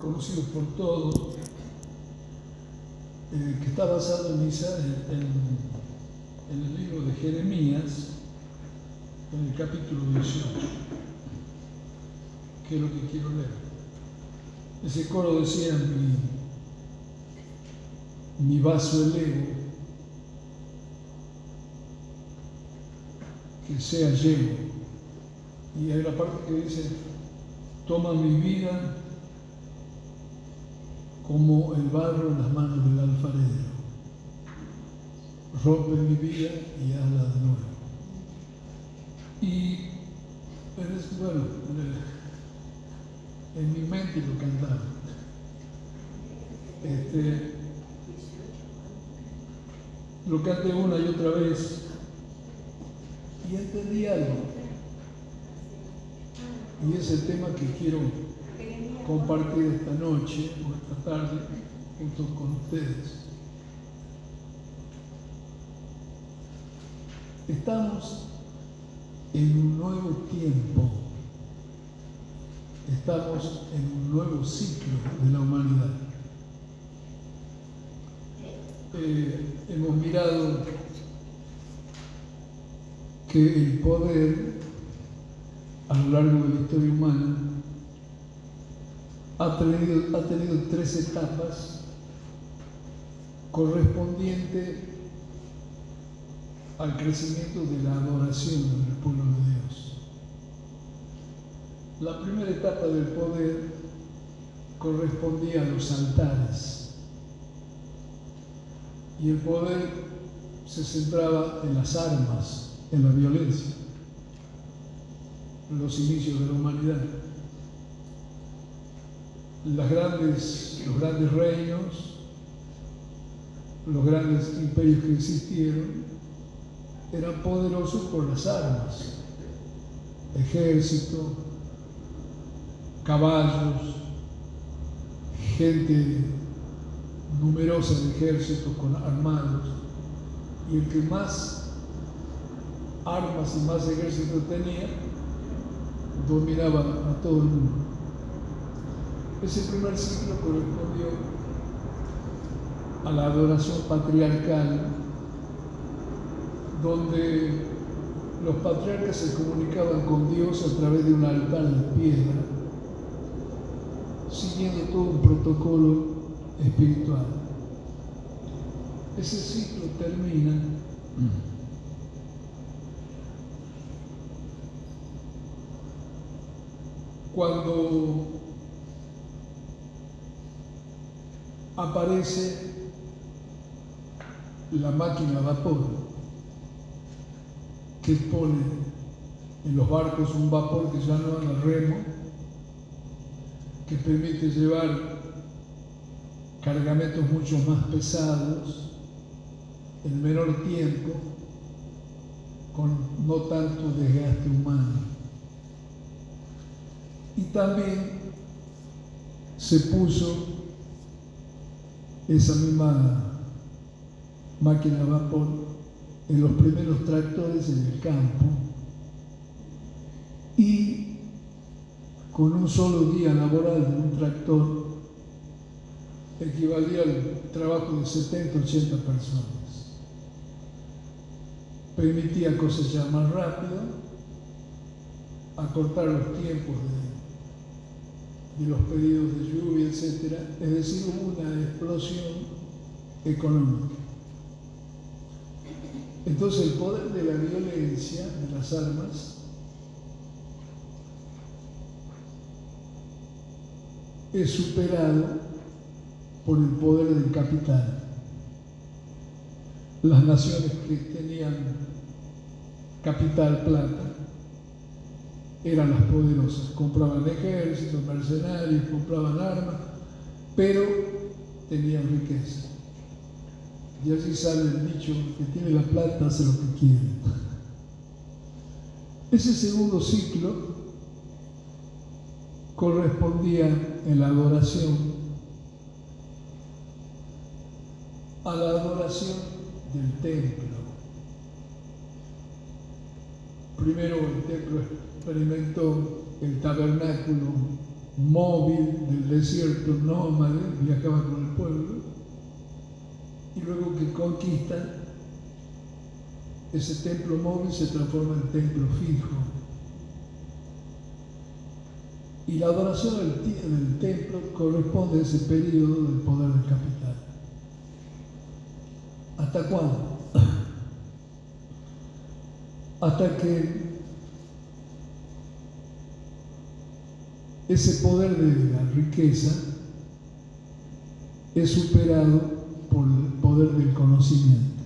conocido por todos, que está basado en el libro de Jeremías, en el capítulo 18, que es lo que quiero leer. Ese coro decía: mi vaso elevo, que sea lleno. Y hay la parte que dice: toma mi vida como el barro en las manos del alfarero, rompe mi vida y hazla de nuevo. Y bueno, en mi mente lo cantaba. Lo canté una y otra vez y entendí algo. Y es el tema que quiero compartir esta noche o esta tarde junto con ustedes. Estamos en un nuevo tiempo, estamos en un nuevo ciclo de la humanidad. Hemos mirado que el poder a lo largo de la historia humana ha tenido 3 etapas correspondientes al crecimiento de la adoración del pueblo de Dios. La primera etapa del poder correspondía a los altares, y el poder se centraba en las armas, en la violencia, en los inicios de la humanidad. Los grandes reinos, los grandes imperios que existieron, eran poderosos por las armas: ejército, caballos, gente numerosa de ejércitos armados, y el que más armas y más ejércitos tenía, dominaba a todo el mundo. Ese primer ciclo correspondió a la adoración patriarcal, donde los patriarcas se comunicaban con Dios a través de un altar de piedra, siguiendo todo un protocolo espiritual. Ese ciclo termina cuando aparece la máquina a vapor, que pone en los barcos un vapor que ya no anda remo, que permite llevar cargamentos mucho más pesados en menor tiempo, con no tanto desgaste humano. Y también se puso esa misma máquina a vapor en los primeros tractores en el campo, y con un solo día laboral de un tractor equivalía al trabajo de 70 o 80 personas. Permitía cosechar más rápido, acortar los tiempos de los pedidos de lluvia, etc. Es decir, hubo una explosión económica. Entonces el poder de la violencia, de las armas, es superado por el poder del capital. Las naciones que tenían capital, plata, eran las poderosas. Compraban ejércitos, mercenarios, compraban armas, pero tenían riqueza. Y así sale el dicho: que tiene la plata hace lo que quiere. Ese segundo ciclo correspondía en la adoración a la adoración del templo. Primero el templo experimentó el tabernáculo móvil del desierto, nómade, viajaba con el pueblo, y luego que conquistan, ese templo móvil se transforma en templo fijo. Y la adoración del templo corresponde a ese periodo del poder del capital. ¿Hasta cuándo? Hasta que ese poder de la riqueza es superado por el poder del conocimiento.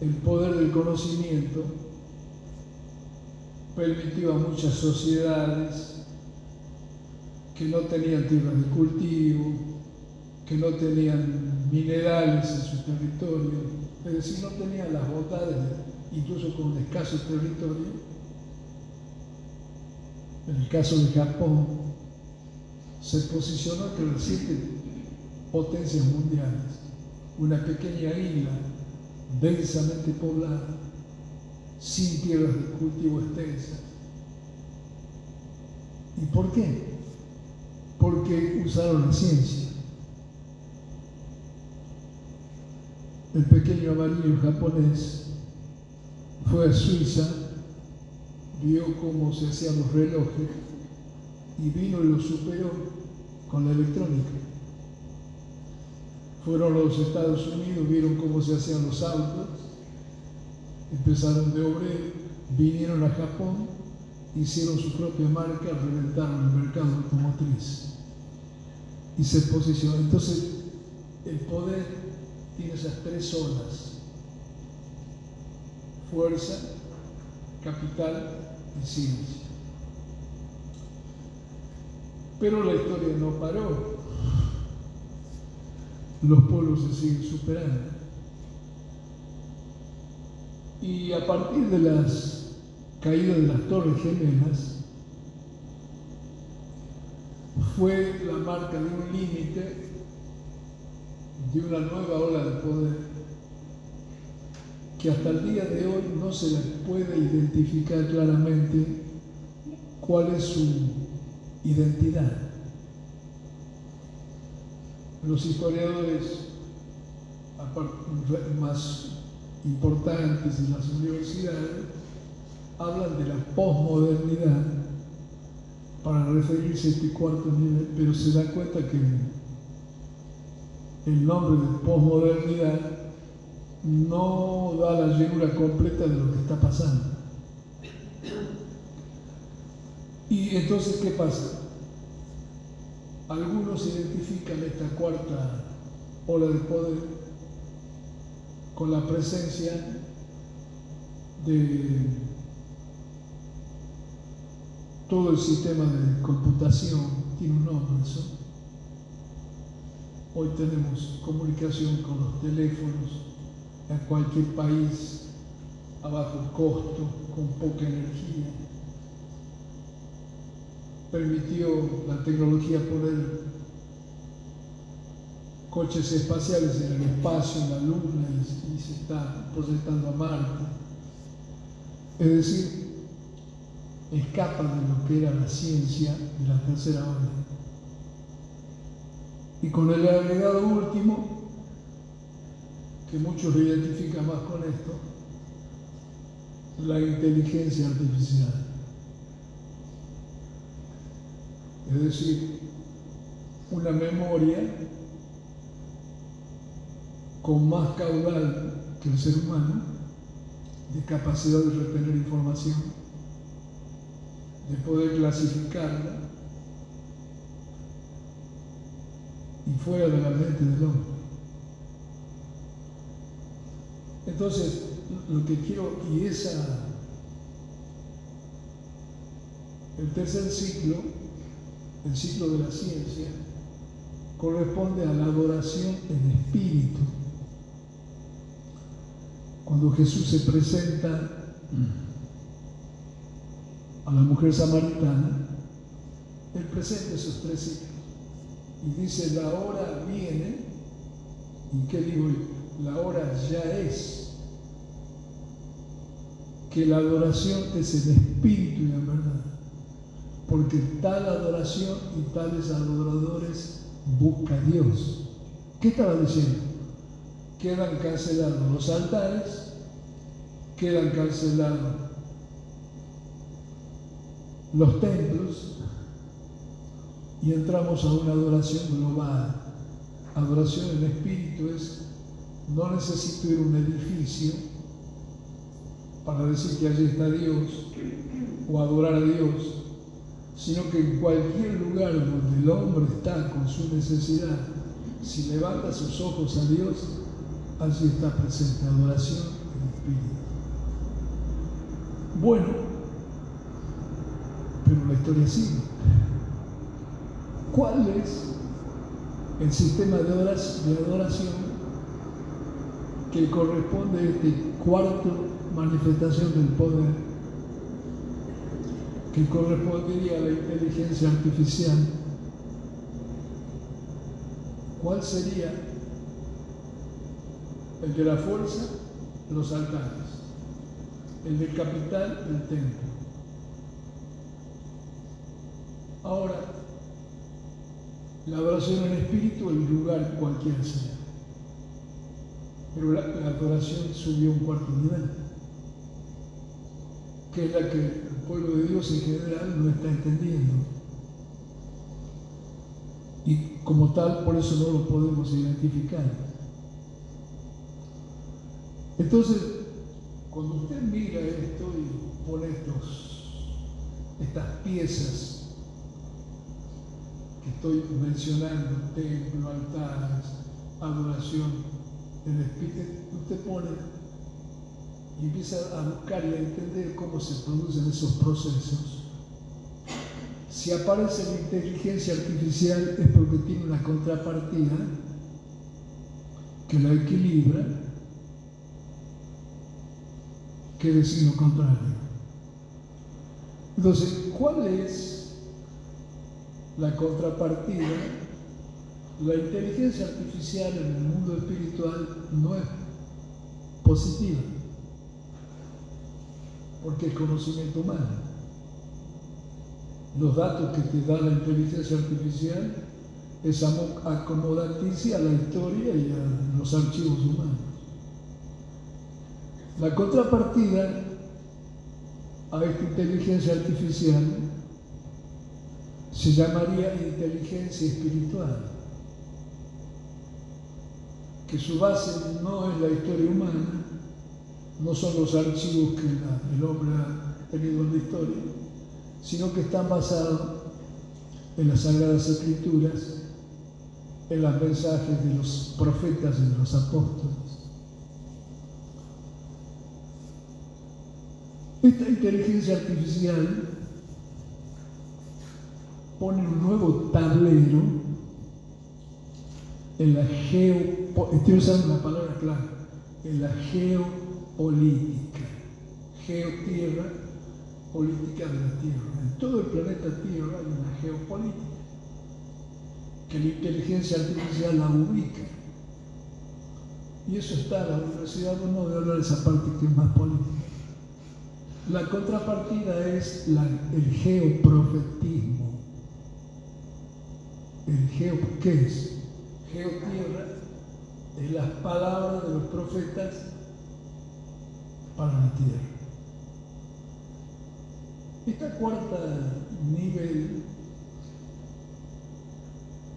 El poder del conocimiento permitió a muchas sociedades que no tenían tierras de cultivo, que no tenían minerales en su territorio, es decir, no tenían las bondades, incluso con un escaso territorio. En el caso de Japón, se posicionó entre las 7 potencias mundiales, una pequeña isla densamente poblada, sin tierras de cultivo extensas. ¿Y por qué? Porque usaron la ciencia. El pequeño amarillo japonés fue a Suiza, vio cómo se hacían los relojes y vino y lo superó con la electrónica. Fueron a los Estados Unidos, vieron cómo se hacían los autos, empezaron de obrero, vinieron a Japón, hicieron su propia marca, reventaron el mercado automotriz y se posicionó. Entonces, el poder tiene esas 3 olas: fuerza, capital y ciencia. Pero la historia no paró. Los pueblos se siguen superando. Y a partir de las caídas de las Torres Gemelas, fue la marca de un límite de una nueva ola de poder que hasta el día de hoy no se puede identificar claramente cuál es su identidad. Los historiadores más importantes en las universidades hablan de la posmodernidad para referirse a este cuarto nivel, pero se da cuenta que el nombre de posmodernidad no da la llenura completa de lo que está pasando. Y entonces, ¿qué pasa? Algunos identifican esta cuarta ola de poder con la presencia de todo el sistema de computación, tiene un nombre eso. Hoy tenemos comunicación con los teléfonos en cualquier país a bajo costo, con poca energía. Permitió la tecnología poner coches espaciales en el espacio, en la Luna, y se está proyectando a Marte. Es decir, escapa de lo que era la ciencia de la tercera ola. Y con el agregado último, que muchos lo identifican más con esto, la inteligencia artificial. Es decir, una memoria con más caudal que el ser humano, de capacidad de retener información, de poder clasificarla, y fuera de la mente del hombre. Entonces, lo que quiero, el tercer ciclo, el ciclo de la ciencia, corresponde a la adoración en espíritu. Cuando Jesús se presenta a la mujer samaritana, Él presenta esos 3 ciclos y dice: la hora viene, ¿y qué digo yo? La hora ya es, que la adoración es en espíritu y en verdad. porque tal adoración y tales adoradores busca a Dios. ¿Qué estaba diciendo? Quedan cancelados los altares, quedan cancelados los templos y entramos a una adoración global. Adoración en espíritu es, no necesito ir a un edificio para decir que allí está Dios o adorar a Dios, sino que en cualquier lugar donde el hombre está con su necesidad, si levanta sus ojos a Dios, allí está presente adoración en espíritu. Bueno, pero la historia sigue. ¿Cuál es el sistema de adoración que corresponde a esta cuarta manifestación del poder, que correspondería a la inteligencia artificial? ¿Cuál sería? El de la fuerza, los altares. El del capital, el templo. Ahora, la adoración en espíritu, el lugar cualquiera sea. Pero la adoración subió a un cuarto nivel, que es la que el pueblo de Dios en general no está entendiendo. Y como tal, por eso no lo podemos identificar. Entonces, cuando usted mira esto y pone estas piezas que estoy mencionando, templo, altares, adoración en espíritu, usted pone y empieza a buscar y a entender cómo se producen esos procesos. Si aparece la inteligencia artificial es porque tiene una contrapartida que la equilibra, que decir lo contrario. Entonces, ¿cuál es la contrapartida? La inteligencia artificial en el mundo espiritual no es positiva, porque es conocimiento humano. Los datos que te da la inteligencia artificial es acomodarse a la historia y a los archivos humanos. La contrapartida a esta inteligencia artificial se llamaría inteligencia espiritual, que su base no es la historia humana, no son los archivos que el hombre ha tenido en la historia, sino que están basados en las Sagradas Escrituras, en los mensajes de los profetas y de los apóstoles. Esta inteligencia artificial pone un nuevo tablero en la estoy usando una palabra clara, en la geopolítica. Geotierra, política de la Tierra. En todo el planeta Tierra hay una geopolítica que la inteligencia artificial la ubica. Y eso está en la universidad, no voy a hablar de esa parte que es más política. La contrapartida es el geoprofetismo. ¿Qué es? Geotierra es las palabras de los profetas para la tierra. Esta cuarta nivel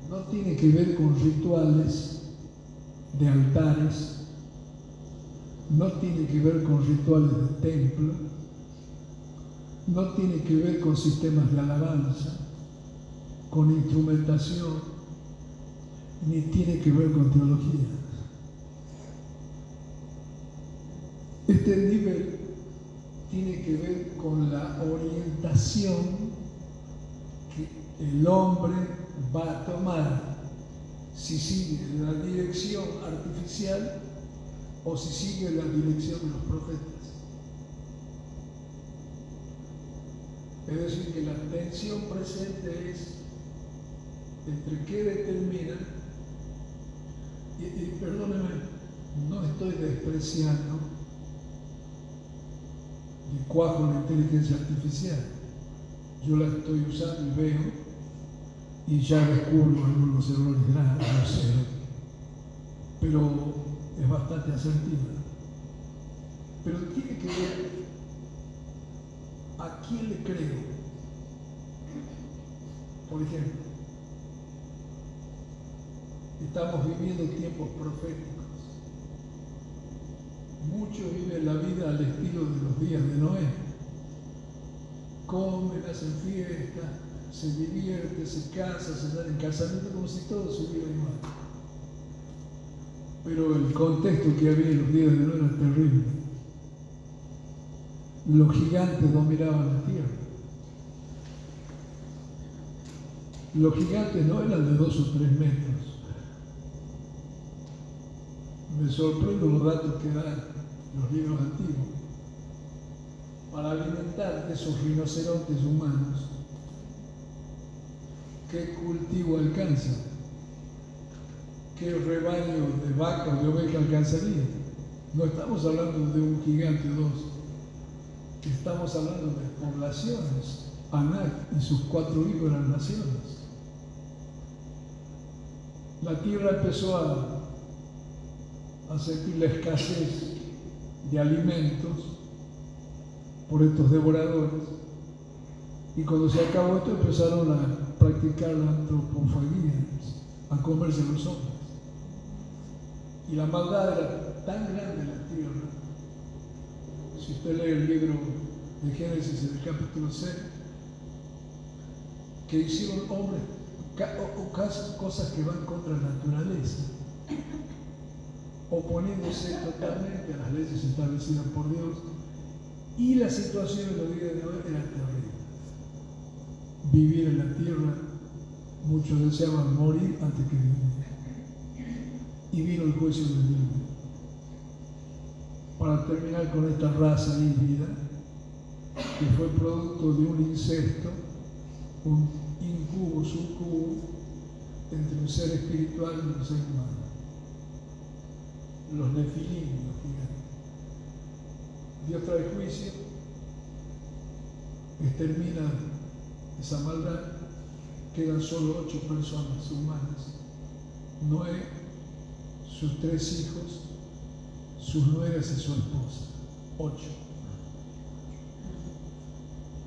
no tiene que ver con rituales de altares, no tiene que ver con rituales de templo, no tiene que ver con sistemas de alabanza, con instrumentación, ni tiene que ver con teología. Este nivel tiene que ver con la orientación que el hombre va a tomar, si sigue la dirección artificial o si sigue la dirección de los profetas. Es decir, que la tensión presente es entre qué determina, y perdónenme, no estoy despreciando ni cuajo la inteligencia artificial. yo la estoy usando y veo, y ya descubro algunos errores grandes, no sé, pero es bastante asertiva. Pero tiene que ver a quién le creo. Por ejemplo, estamos viviendo tiempos proféticos. Muchos viven la vida al estilo de los días de Noé. Comen, hacen fiesta, se divierte, se casa, se dan en casamiento como si todo estuviera igual. Pero el contexto que había en los días de Noé era terrible. Los gigantes dominaban la tierra. Los gigantes no eran de 2 o 3 metros. Me sorprenden los datos que dan los libros antiguos. Para alimentar esos rinocerontes humanos, ¿qué cultivo alcanza? ¿Qué rebaño de vaca o de oveja alcanzaría? No estamos hablando de un gigante o 2. Estamos hablando de poblaciones. Anak y sus 4 hijos eran naciones. La tierra empezó a sentir la escasez de alimentos por estos devoradores, y cuando se acabó esto empezaron a practicar la antropofagia, a comerse los hombres. Y la maldad era tan grande en la tierra. Si usted lee el libro de Génesis en el capítulo 6, que hicieron hombres cosas que van contra la naturaleza, oponiéndose totalmente a las leyes establecidas por Dios, y la situación en los días de hoy era terrible. Vivir en la tierra, muchos deseaban morir antes que vivir. Y vino el juicio de Dios. Para terminar con esta raza híbrida, que fue producto de un incesto, un incubo, sucubo, entre un ser espiritual y un ser humano. Los nefilim, los gigantes. Dios trae juicio, extermina esa maldad, quedan solo 8 personas humanas. Noé, sus 3 hijos, sus nueras y su esposa. 8.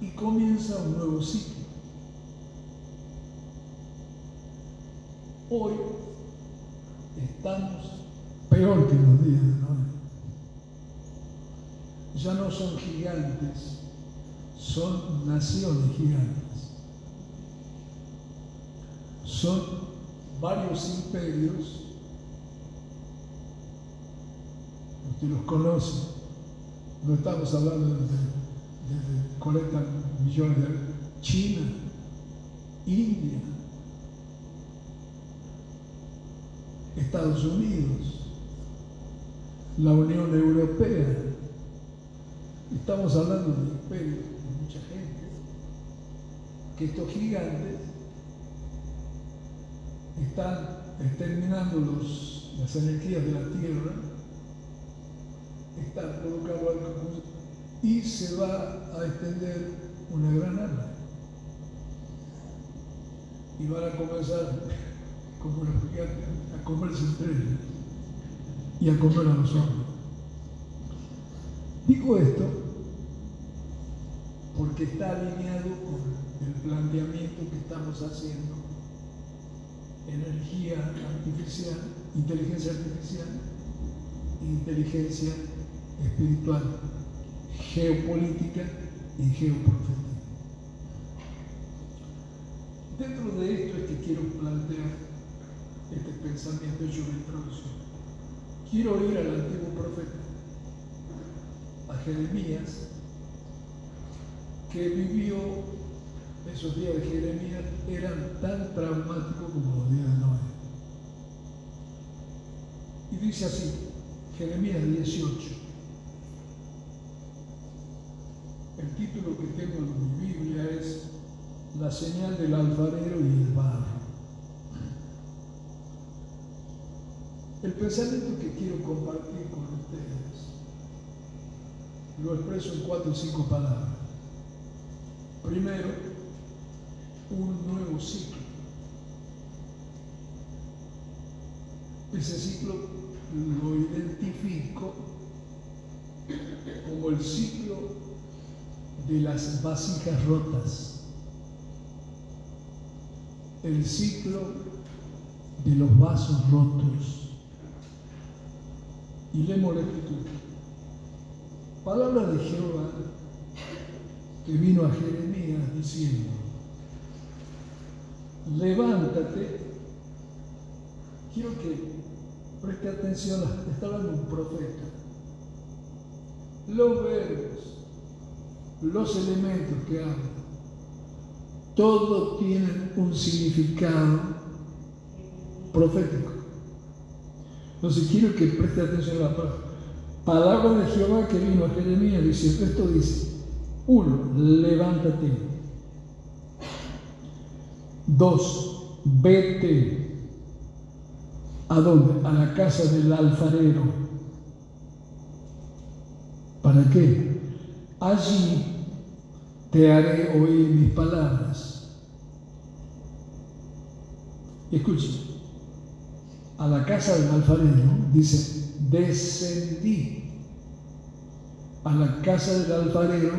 Y comienza un nuevo ciclo. Hoy estamos peor que los días de Noé. Ya no son gigantes, son naciones gigantes. Son varios imperios, usted los conoce, no estamos hablando de 40 millones de China, India, Estados Unidos, la Unión Europea. Estamos hablando de imperios, de mucha gente, que estos gigantes están exterminando las energías de la tierra, están provocando algo y se va a extender una gran hambre. Y van a comenzar, como los gigantes, a comerse entre ellos y a comer a los hombres. Digo esto porque está alineado con el planteamiento que estamos haciendo: energía artificial, inteligencia artificial, inteligencia espiritual, geopolítica y geoprofética. Dentro de esto es que quiero plantear este pensamiento hecho de introducción. Quiero ir al antiguo profeta, a Jeremías, que vivió, esos días de Jeremías eran tan traumáticos como los días de Noé. Y dice así, Jeremías 18. El título que tengo en mi Biblia es La señal del alfarero y el barro. El pensamiento que quiero compartir con ustedes lo expreso en 4 o 5 palabras. Primero, un nuevo ciclo. Ese ciclo lo identifico como el ciclo de las vasijas rotas, el ciclo de los vasos rotos. Y leemos la Escritura. Palabra de Jehová que vino a Jeremías diciendo: levántate. Quiero que preste atención, está hablando un profeta. Los verbos, los elementos que hablan, todos tienen un significado profético. Entonces quiero que preste atención a la palabra de Jehová que vino a Jeremías diciendo, esto dice: 1, levántate. 2, vete. ¿A dónde? A la casa del alfarero. ¿Para qué? Allí te haré oír mis palabras. Y escuchen, a la casa del alfarero dice: descendí. A la casa del alfarero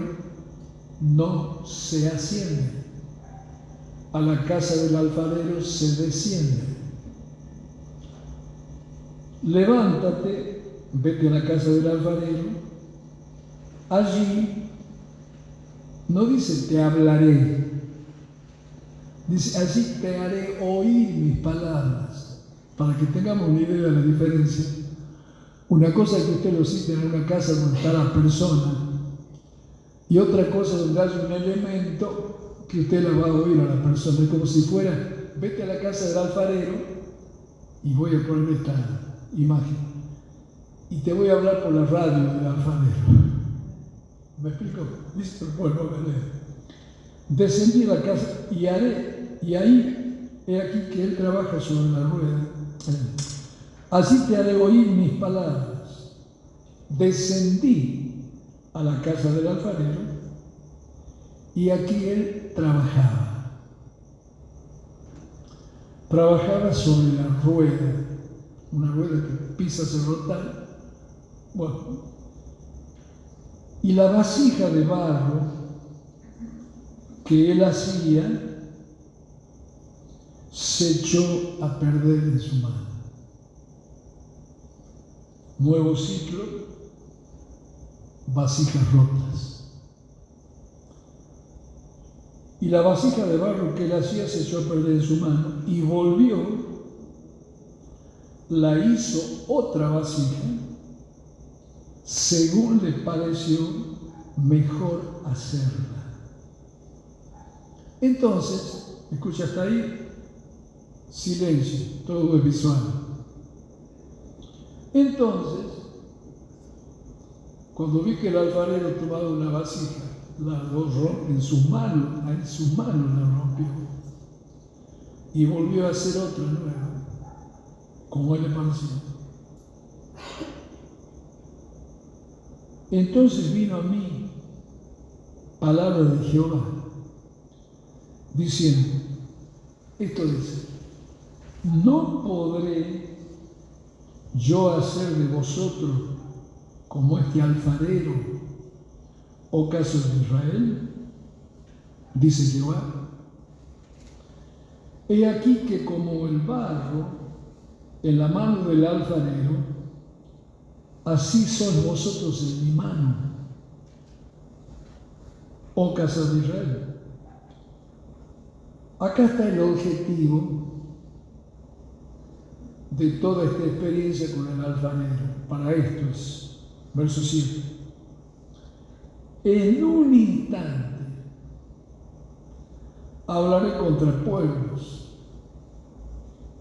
no se asciende. A la casa del alfarero se desciende. Levántate, vete a la casa del alfarero. Allí no dice te hablaré, dice allí te haré oír mis palabras, para que tengamos una idea de la diferencia. Una cosa es que usted lo cite en una casa donde está la persona, y otra cosa donde hay un elemento que usted la va a oír a la persona. Es como si fuera: vete a la casa del alfarero, y voy a poner esta imagen, y te voy a hablar por la radio del alfarero. ¿Me explico? Listo, vuelvo a leer. Descendí a la casa y ahí he aquí que él trabaja sobre la rueda. Así te haré oír mis palabras. Descendí a la casa del alfarero y aquí él trabajaba. Trabajaba sobre la rueda, una rueda que pisa el rotal. Bueno, y la vasija de barro que él hacía se echó a perder en su mano. Nuevo ciclo, vasijas rotas. Y la vasija de barro que él hacía se echó a perder en su mano y volvió, la hizo otra vasija según le pareció mejor hacerla. Entonces, escucha hasta ahí, silencio, todo es visual. Entonces, cuando vi que el alfarero tomaba una vasija, la rompió en su mano la rompió, y volvió a hacer otra nueva, como él le pareció. Entonces vino a mí palabra de Jehová, diciendo, esto dice: no podré yo hacer de vosotros como este alfarero, oh casa de Israel, dice Jehová. He aquí que como el barro en la mano del alfarero, así sois vosotros en mi mano, oh casa de Israel. Acá está el objetivo de toda esta experiencia con el alfarero. Para esto es, verso 7. En un instante hablaré contra pueblos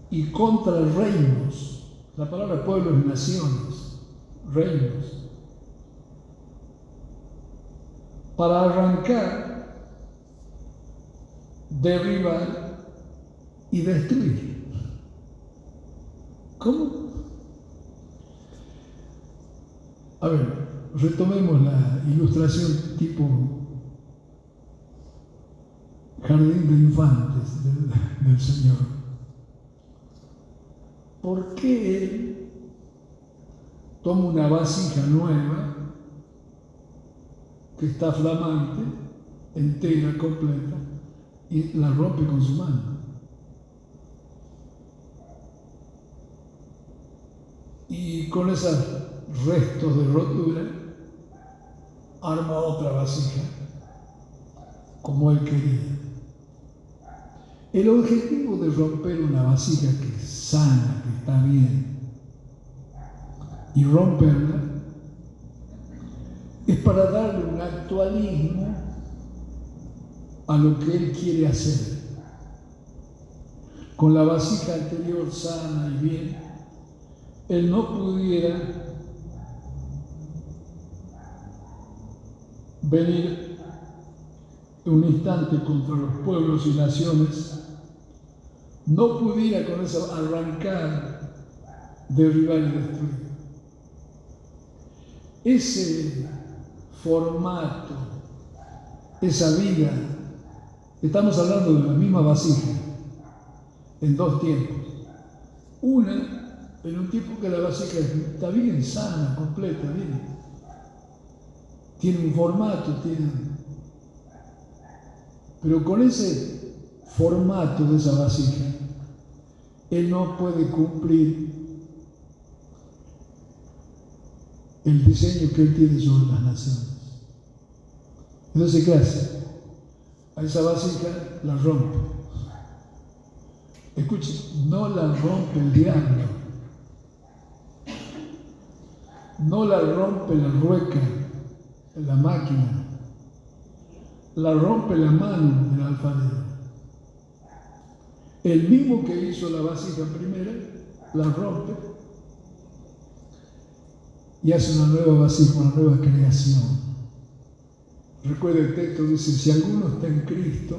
y contra reinos. La palabra pueblo es naciones, reinos, para arrancar, derribar y destruir. ¿Cómo? A ver, retomemos la ilustración tipo jardín de infantes del Señor. ¿Por qué Él toma una vasija nueva que está flamante, entera, completa, y la rompe con su mano? Y con esos restos de rotura arma otra vasija, como Él quería. El objetivo de romper una vasija que es sana, que está bien, y romperla, es para darle un actualismo a lo que Él quiere hacer. Con la vasija anterior sana y bien, Él no pudiera venir un instante contra los pueblos y naciones, no pudiera con eso arrancar, derribar y destruir. Ese formato, esa vida, estamos hablando de la misma vasija, en dos tiempos. Una, en un tiempo que la vasija está bien sana, completa, bien. Tiene un formato, pero con ese formato de esa vasija, Él no puede cumplir el diseño que Él tiene sobre las naciones. Entonces, ¿qué hace? A esa vasija la rompe. Escuchen, no la rompe el diablo, no la rompe la rueca, la máquina, la rompe la mano del alfarero. El mismo que hizo la vasija primera, la rompe y hace una nueva vasija, una nueva creación. Recuerda el texto, dice, si alguno está en Cristo,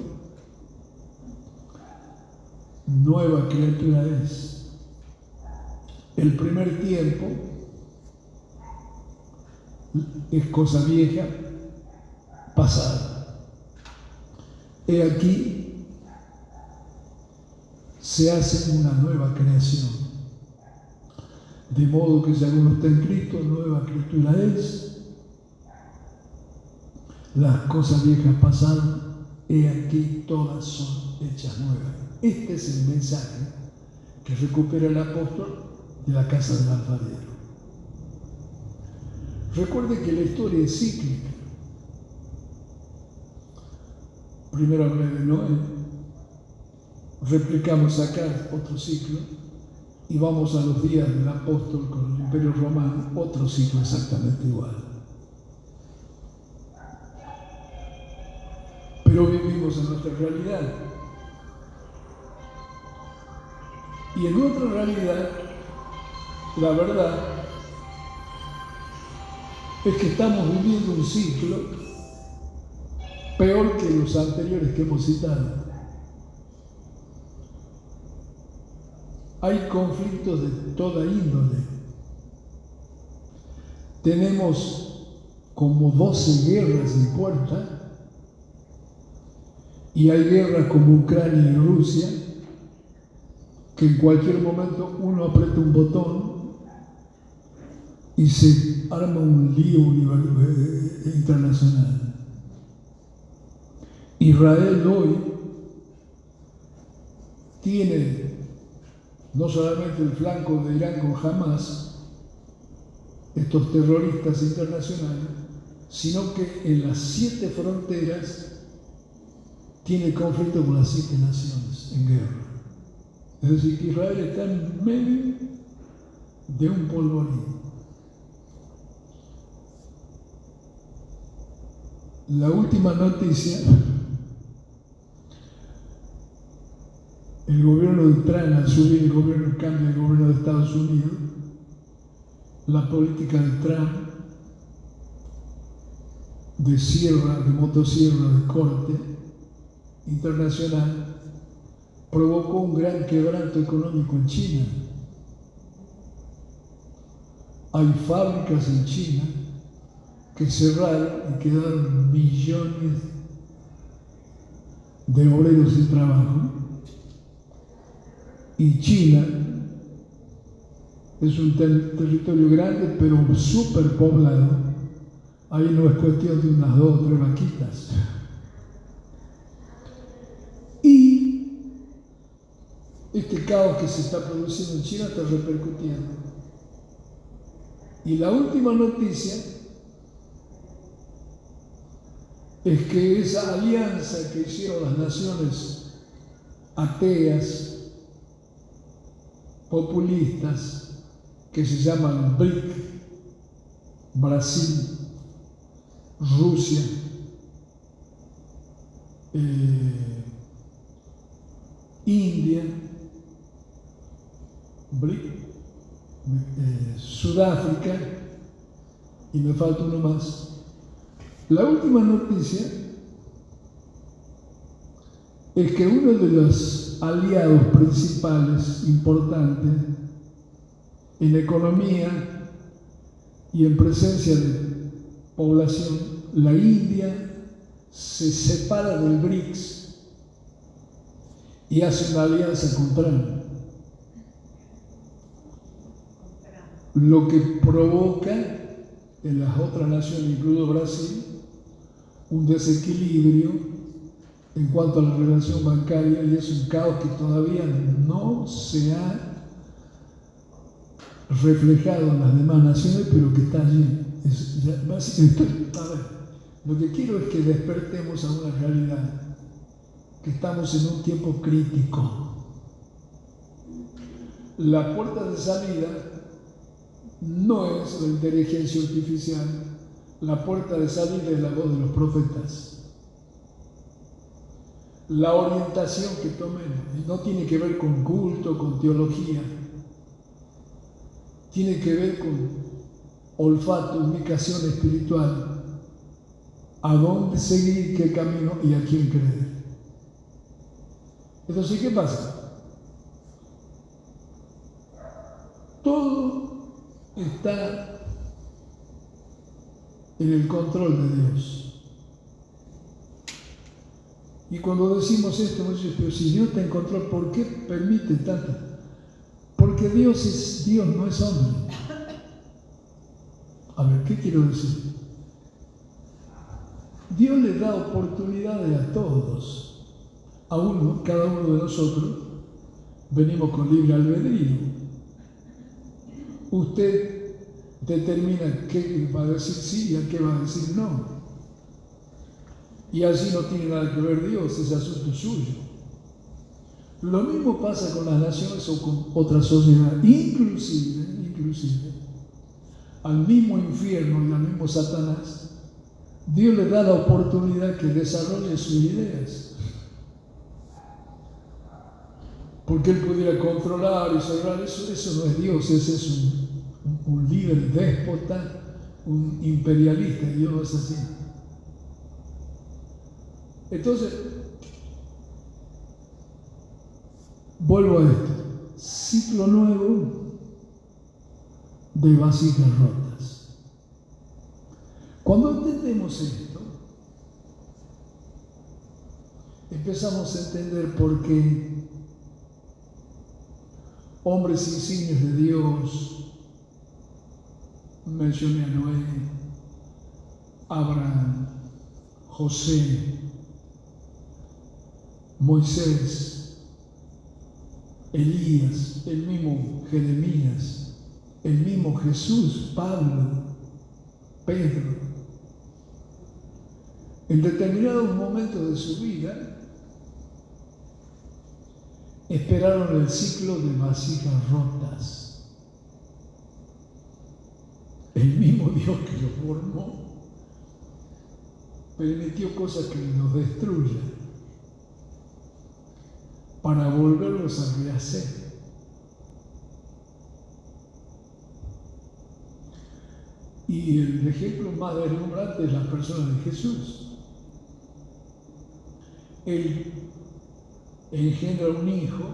nueva criatura es. El primer tiempo es cosa vieja, pasada. He aquí, se hace una nueva creación. De modo que si alguno está en Cristo, nueva criatura es. Las cosas viejas pasaron, he aquí todas son hechas nuevas. Este es el mensaje que recupera el apóstol de la casa del alfarero. Recuerde que la historia es cíclica. Primero hablé de Noé, replicamos acá otro ciclo y vamos a los días del apóstol con el Imperio Romano, otro ciclo exactamente igual. Pero vivimos en nuestra realidad. Y en otra realidad, la verdad es que estamos viviendo un ciclo peor que los anteriores que hemos citado. Hay conflictos de toda índole. Tenemos como 12 guerras en puerta, y hay guerras como Ucrania y Rusia, que en cualquier momento uno aprieta un botón y se arma un lío internacional. Israel hoy tiene no solamente el flanco de Irán con Hamas, estos terroristas internacionales, sino que en las 7 fronteras tiene conflicto con las 7 naciones en guerra. Es decir, que Israel está en medio de un polvorín. La última noticia, el gobierno de Trump, al subir el gobierno, cambia el gobierno de Estados Unidos, la política de Trump de sierra, de motosierra, de corte internacional, provocó un gran quebranto económico en China. Hay fábricas en China que cerraron y quedaron millones de obreros sin trabajo. Y China es un territorio grande, pero súper poblado. Ahí no es cuestión de unas 2 o 3 vaquitas. Y este caos que se está produciendo en China está repercutiendo. Y la última noticia es que esa alianza que hicieron las naciones ateas, populistas, que se llaman BRIC, Brasil, Rusia, India, Sudáfrica, y me falta uno más. La última noticia es que uno de los aliados principales, importantes, en economía y en presencia de población, la India, se separa del BRICS y hace una alianza con Trump, lo que provoca en las otras naciones, incluido Brasil, un desequilibrio en cuanto a la relación bancaria, y es un caos que todavía no se ha reflejado en las demás naciones, pero que está allí. Lo que quiero es que despertemos a una realidad, que estamos en un tiempo crítico. La puerta de salida no es la inteligencia artificial, la puerta de salida es la voz de los profetas. La orientación que tomemos no tiene que ver con culto, con teología, tiene que ver con olfato, ubicación espiritual, a dónde seguir, qué camino y a quién creer. Entonces, ¿qué pasa? Todo está en el control de Dios. Y cuando decimos esto, pero si Dios está en control, ¿por qué permite tanto? Porque Dios es Dios, no es hombre. A ver, ¿qué quiero decir? Dios le da oportunidades a todos. A uno, cada uno de nosotros, venimos con libre albedrío. Usted determina qué va a decir sí y a qué va a decir no. Y así no tiene nada que ver Dios, ese asunto suyo. Lo mismo pasa con las naciones o con otras sociedades, inclusive al mismo infierno y al mismo Satanás, Dios le da la oportunidad que desarrolle sus ideas. Porque Él pudiera controlar y cerrar eso no es Dios, ese es un líder déspota, un imperialista, y Dios no es así. Entonces, vuelvo a esto, ciclo nuevo de vasijas rotas. Cuando entendemos esto, empezamos a entender por qué hombres insignes de Dios, mencioné a Noé, Abraham, José, Moisés, Elías, el mismo Jeremías, el mismo Jesús, Pablo, Pedro, en determinados momentos de su vida, esperaron el ciclo de vasijas rotas. El mismo Dios que los formó permitió cosas que los destruyan para volverlos a rehacer. Y el ejemplo más deslumbrante es la persona de Jesús. Él engendra un hijo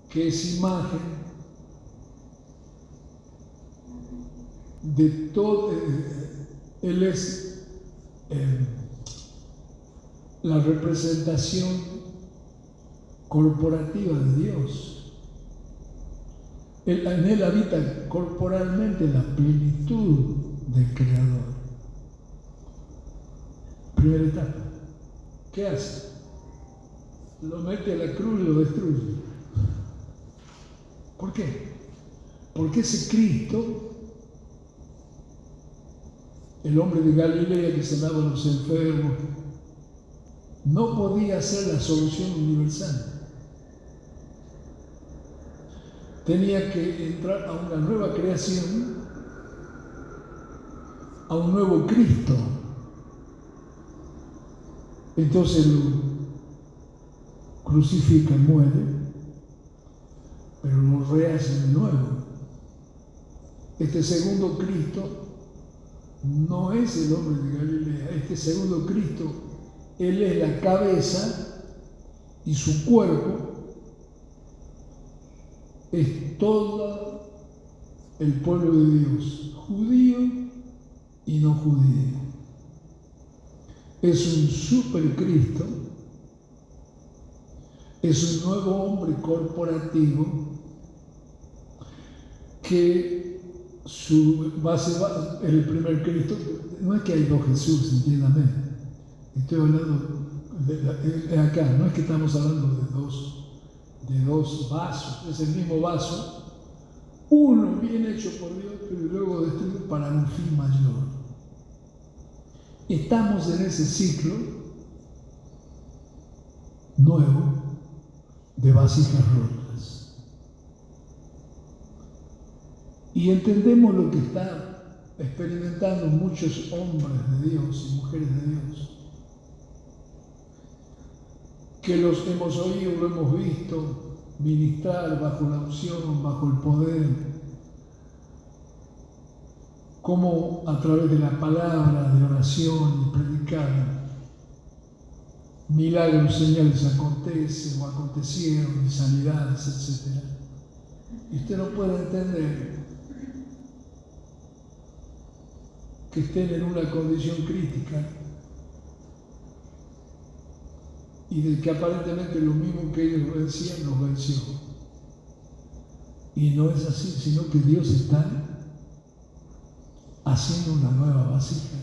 que es imagen de todo. Él es la representación corporativa de Dios. En Él habita corporalmente la plenitud del Creador. Primera etapa. ¿Qué hace? Lo mete a la cruz y lo destruye. ¿Por qué? Porque ese Cristo, el hombre de Galilea que sanaba a los enfermos, no podía ser la solución universal. Tenía que entrar a una nueva creación, a un nuevo Cristo. Entonces lo crucifican, muere, pero lo rehacen de nuevo. Este segundo Cristo no es el hombre de Galilea. Este segundo Cristo, Él es la cabeza y su cuerpo es todo el pueblo de Dios, judío y no judío. Es un supercristo, es un nuevo hombre corporativo que su base es el primer Cristo. No es que hay dos Jesús, entiéndame. Estoy hablando de acá, no es que estamos hablando de dos vasos, es el mismo vaso, uno bien hecho por Dios, pero luego destruido para un fin mayor. Estamos en ese ciclo nuevo de vasijas rotas. Y entendemos lo que están experimentando muchos hombres de Dios y mujeres de Dios, que los hemos oído, lo hemos visto ministrar bajo la unción, bajo el poder, como a través de la palabra, de oración y predicar, milagros, señales acontecen o acontecieron, y sanidades, etc. Y usted no puede entender que estén en una condición crítica y de que aparentemente lo mismo que ellos vencían, los venció. Y no es así, sino que Dios está haciendo una nueva vasija.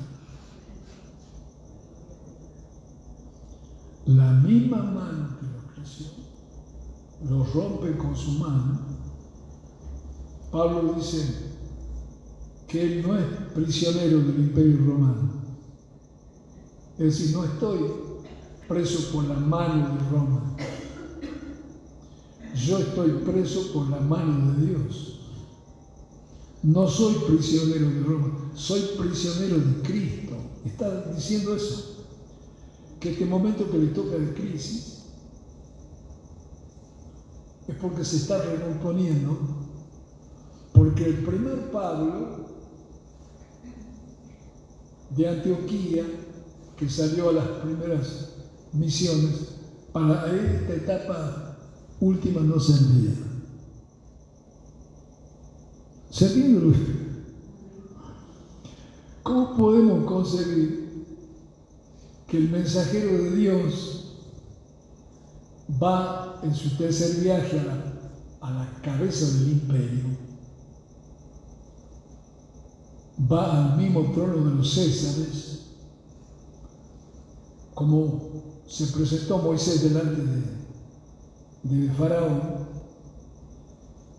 La misma mano que los creció, los rompe con su mano. Pablo dice que él no es prisionero del Imperio Romano. Es decir, no estoy preso por la mano de Roma. Yo estoy preso por la mano de Dios. No soy prisionero de Roma, soy prisionero de Cristo. Está diciendo eso. Que este momento que le toca de crisis es porque se está recomponiendo, porque el primer Pablo de Antioquía, que salió a las primeras misiones, para esta etapa última no servía. ¿Se entiende? ¿Cómo podemos conseguir que el mensajero de Dios va en su tercer viaje a la cabeza del imperio? Va al mismo trono de los Césares, como se presentó Moisés delante de Faraón,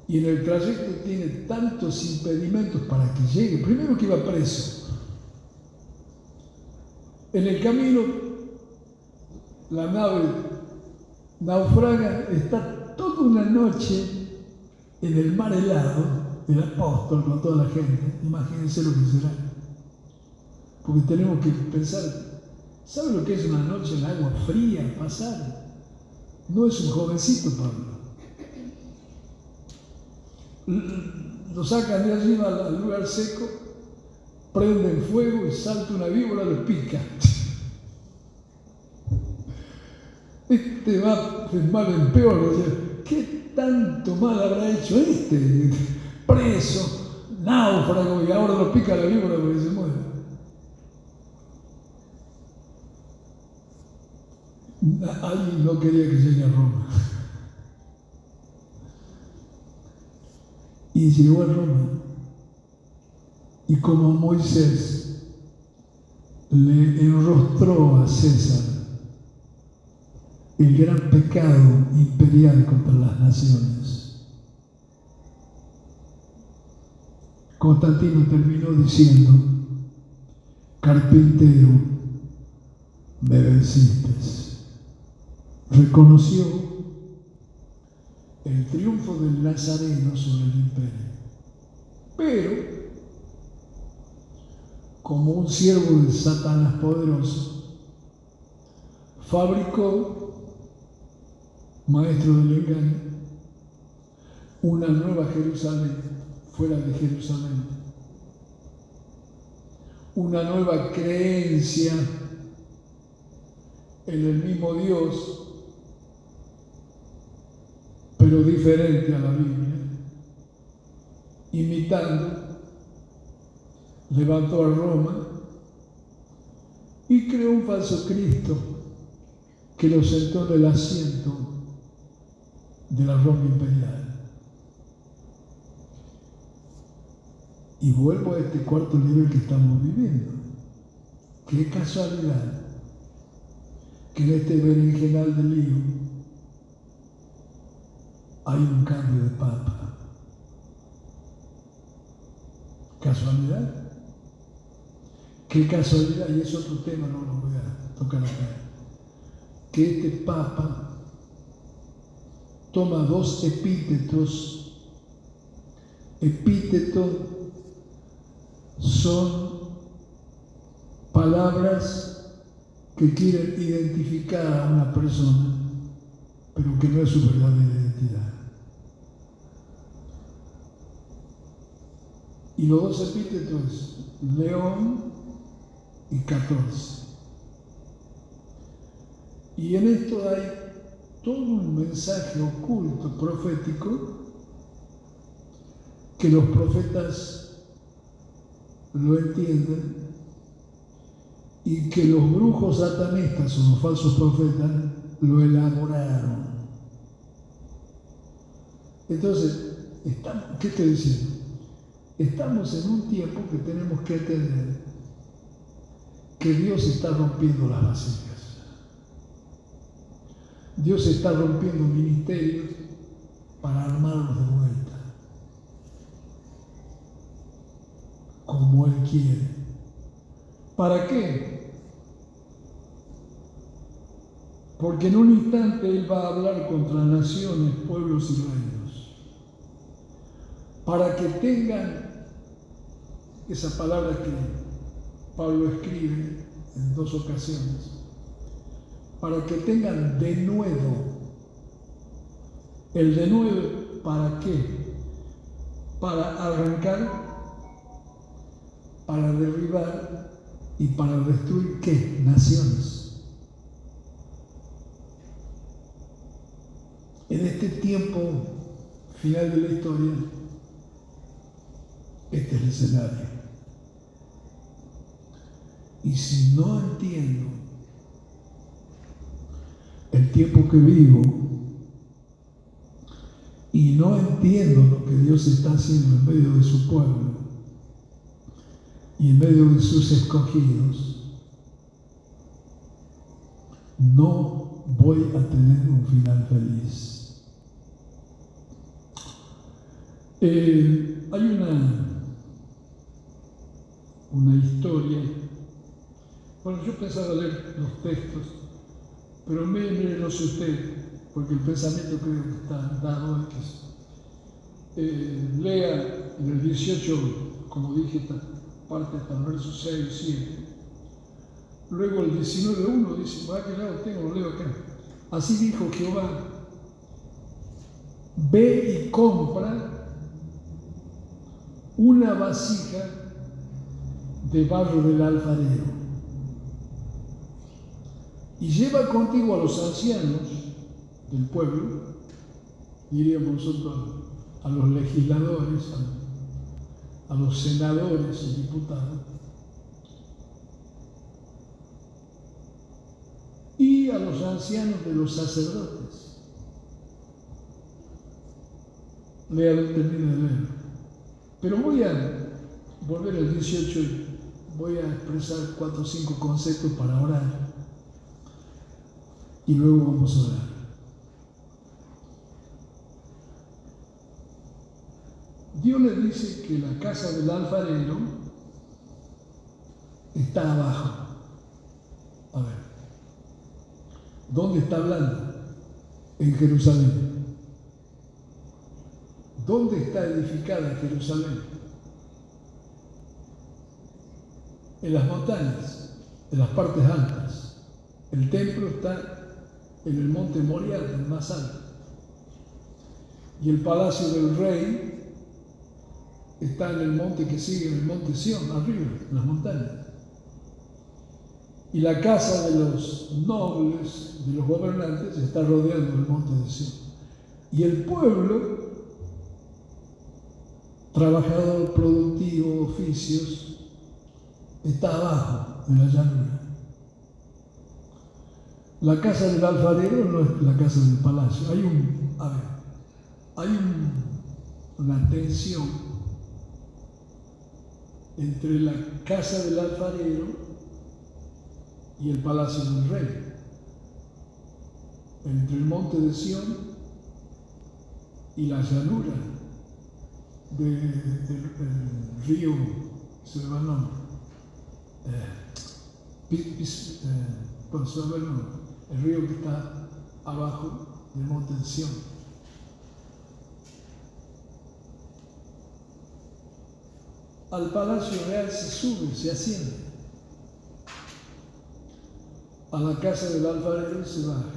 y en el trayecto tiene tantos impedimentos para que llegue. Primero que iba preso. En el camino, la nave naufraga, está toda una noche en el mar helado, el apóstol con toda la gente. Imagínense lo que será. Porque tenemos que pensar, ¿sabe lo que es una noche en agua fría pasar? No es un jovencito, Pablo. Lo sacan de arriba al lugar seco, prenden fuego y salta una víbora, lo pica. Este va de mal en peor. O sea, ¿qué tanto mal habrá hecho este? Preso, náufrago, y ahora lo pica la víbora porque se muere. alguien no quería que llegue a Roma. Y llegó a Roma. Y como Moisés le enrostró a César el gran pecado imperial contra las naciones, Constantino terminó diciendo: carpintero, me venciste. Reconoció el triunfo del Nazareno sobre el imperio, pero como un siervo de Satanás poderoso, fabricó, maestro del engaño, una nueva Jerusalén fuera de Jerusalén, una nueva creencia en el mismo Dios, pero diferente a la Biblia, imitando, levantó a Roma y creó un falso Cristo que lo sentó en el asiento de la Roma imperial. Y vuelvo a este cuarto nivel que estamos viviendo. Qué casualidad que en este berenjenal del lío hay un cambio de papa. ¿Casualidad? Qué casualidad, y es otro tema, no lo voy a tocar acá, que este papa toma dos epítetos. Epítetos son palabras que quieren identificar a una persona, pero que no es su verdadera identidad. Y los dos epítetos, León y 14. Y en esto hay todo un mensaje oculto, profético, que los profetas lo entienden y que los brujos satanistas o los falsos profetas lo elaboraron. Entonces, ¿qué estoy diciendo? Estamos en un tiempo que tenemos que entender que Dios está rompiendo las vasijas. Dios está rompiendo ministerios para armarlos de vuelta, como Él quiere. ¿Para qué? Porque en un instante Él va a hablar contra naciones, pueblos y reinos, para que tengan esa palabra que Pablo escribe en 2 ocasiones, para que tengan denuedo. ¿El denuedo para qué? Para arrancar, para derribar y para destruir ¿qué? Naciones. En este tiempo final de la historia, este es el escenario. Y si no entiendo el tiempo que vivo y no entiendo lo que Dios está haciendo en medio de su pueblo y en medio de sus escogidos, no voy a tener un final feliz. Hay una historia. Bueno, yo pensaba leer los textos, pero mire, no sé usted, porque el pensamiento creo que está dado X. Lea en el 18, como dije, esta parte hasta el verso 6 y 7. Luego el 19.1 dice, ¿para qué lado tengo? Lo leo acá. Así dijo Jehová, ve y compra una vasija de barro del alfarero y lleva contigo a los ancianos del pueblo, diríamos nosotros a los legisladores, a los senadores y diputados, y y a los ancianos de los sacerdotes. Léalo, termina de leer. Pero voy a volver al 18 y voy a expresar 4 o 5 conceptos para orar. Y luego vamos a orar. Dios le dice que la casa del alfarero está abajo. A ver, ¿dónde está hablando? En Jerusalén. ¿Dónde está edificada Jerusalén? En las montañas, en las partes altas. El templo está en el monte Moriah, el más alto. Y el palacio del rey está en el monte que sigue, en el monte Sión, arriba, en las montañas. Y la casa de los nobles, de los gobernantes, está rodeando el monte de Sión. Y el pueblo, trabajador, productivo, oficios, está abajo, en la llanura. La casa del alfarero no es la casa del palacio. Hay una tensión entre la casa del alfarero y el palacio del rey. Entre el monte de Sión y la llanura del río, se me va el nombre, el río que está abajo del monte de Sión. Al palacio real se sube, se asciende. A la casa del alfarero se baja.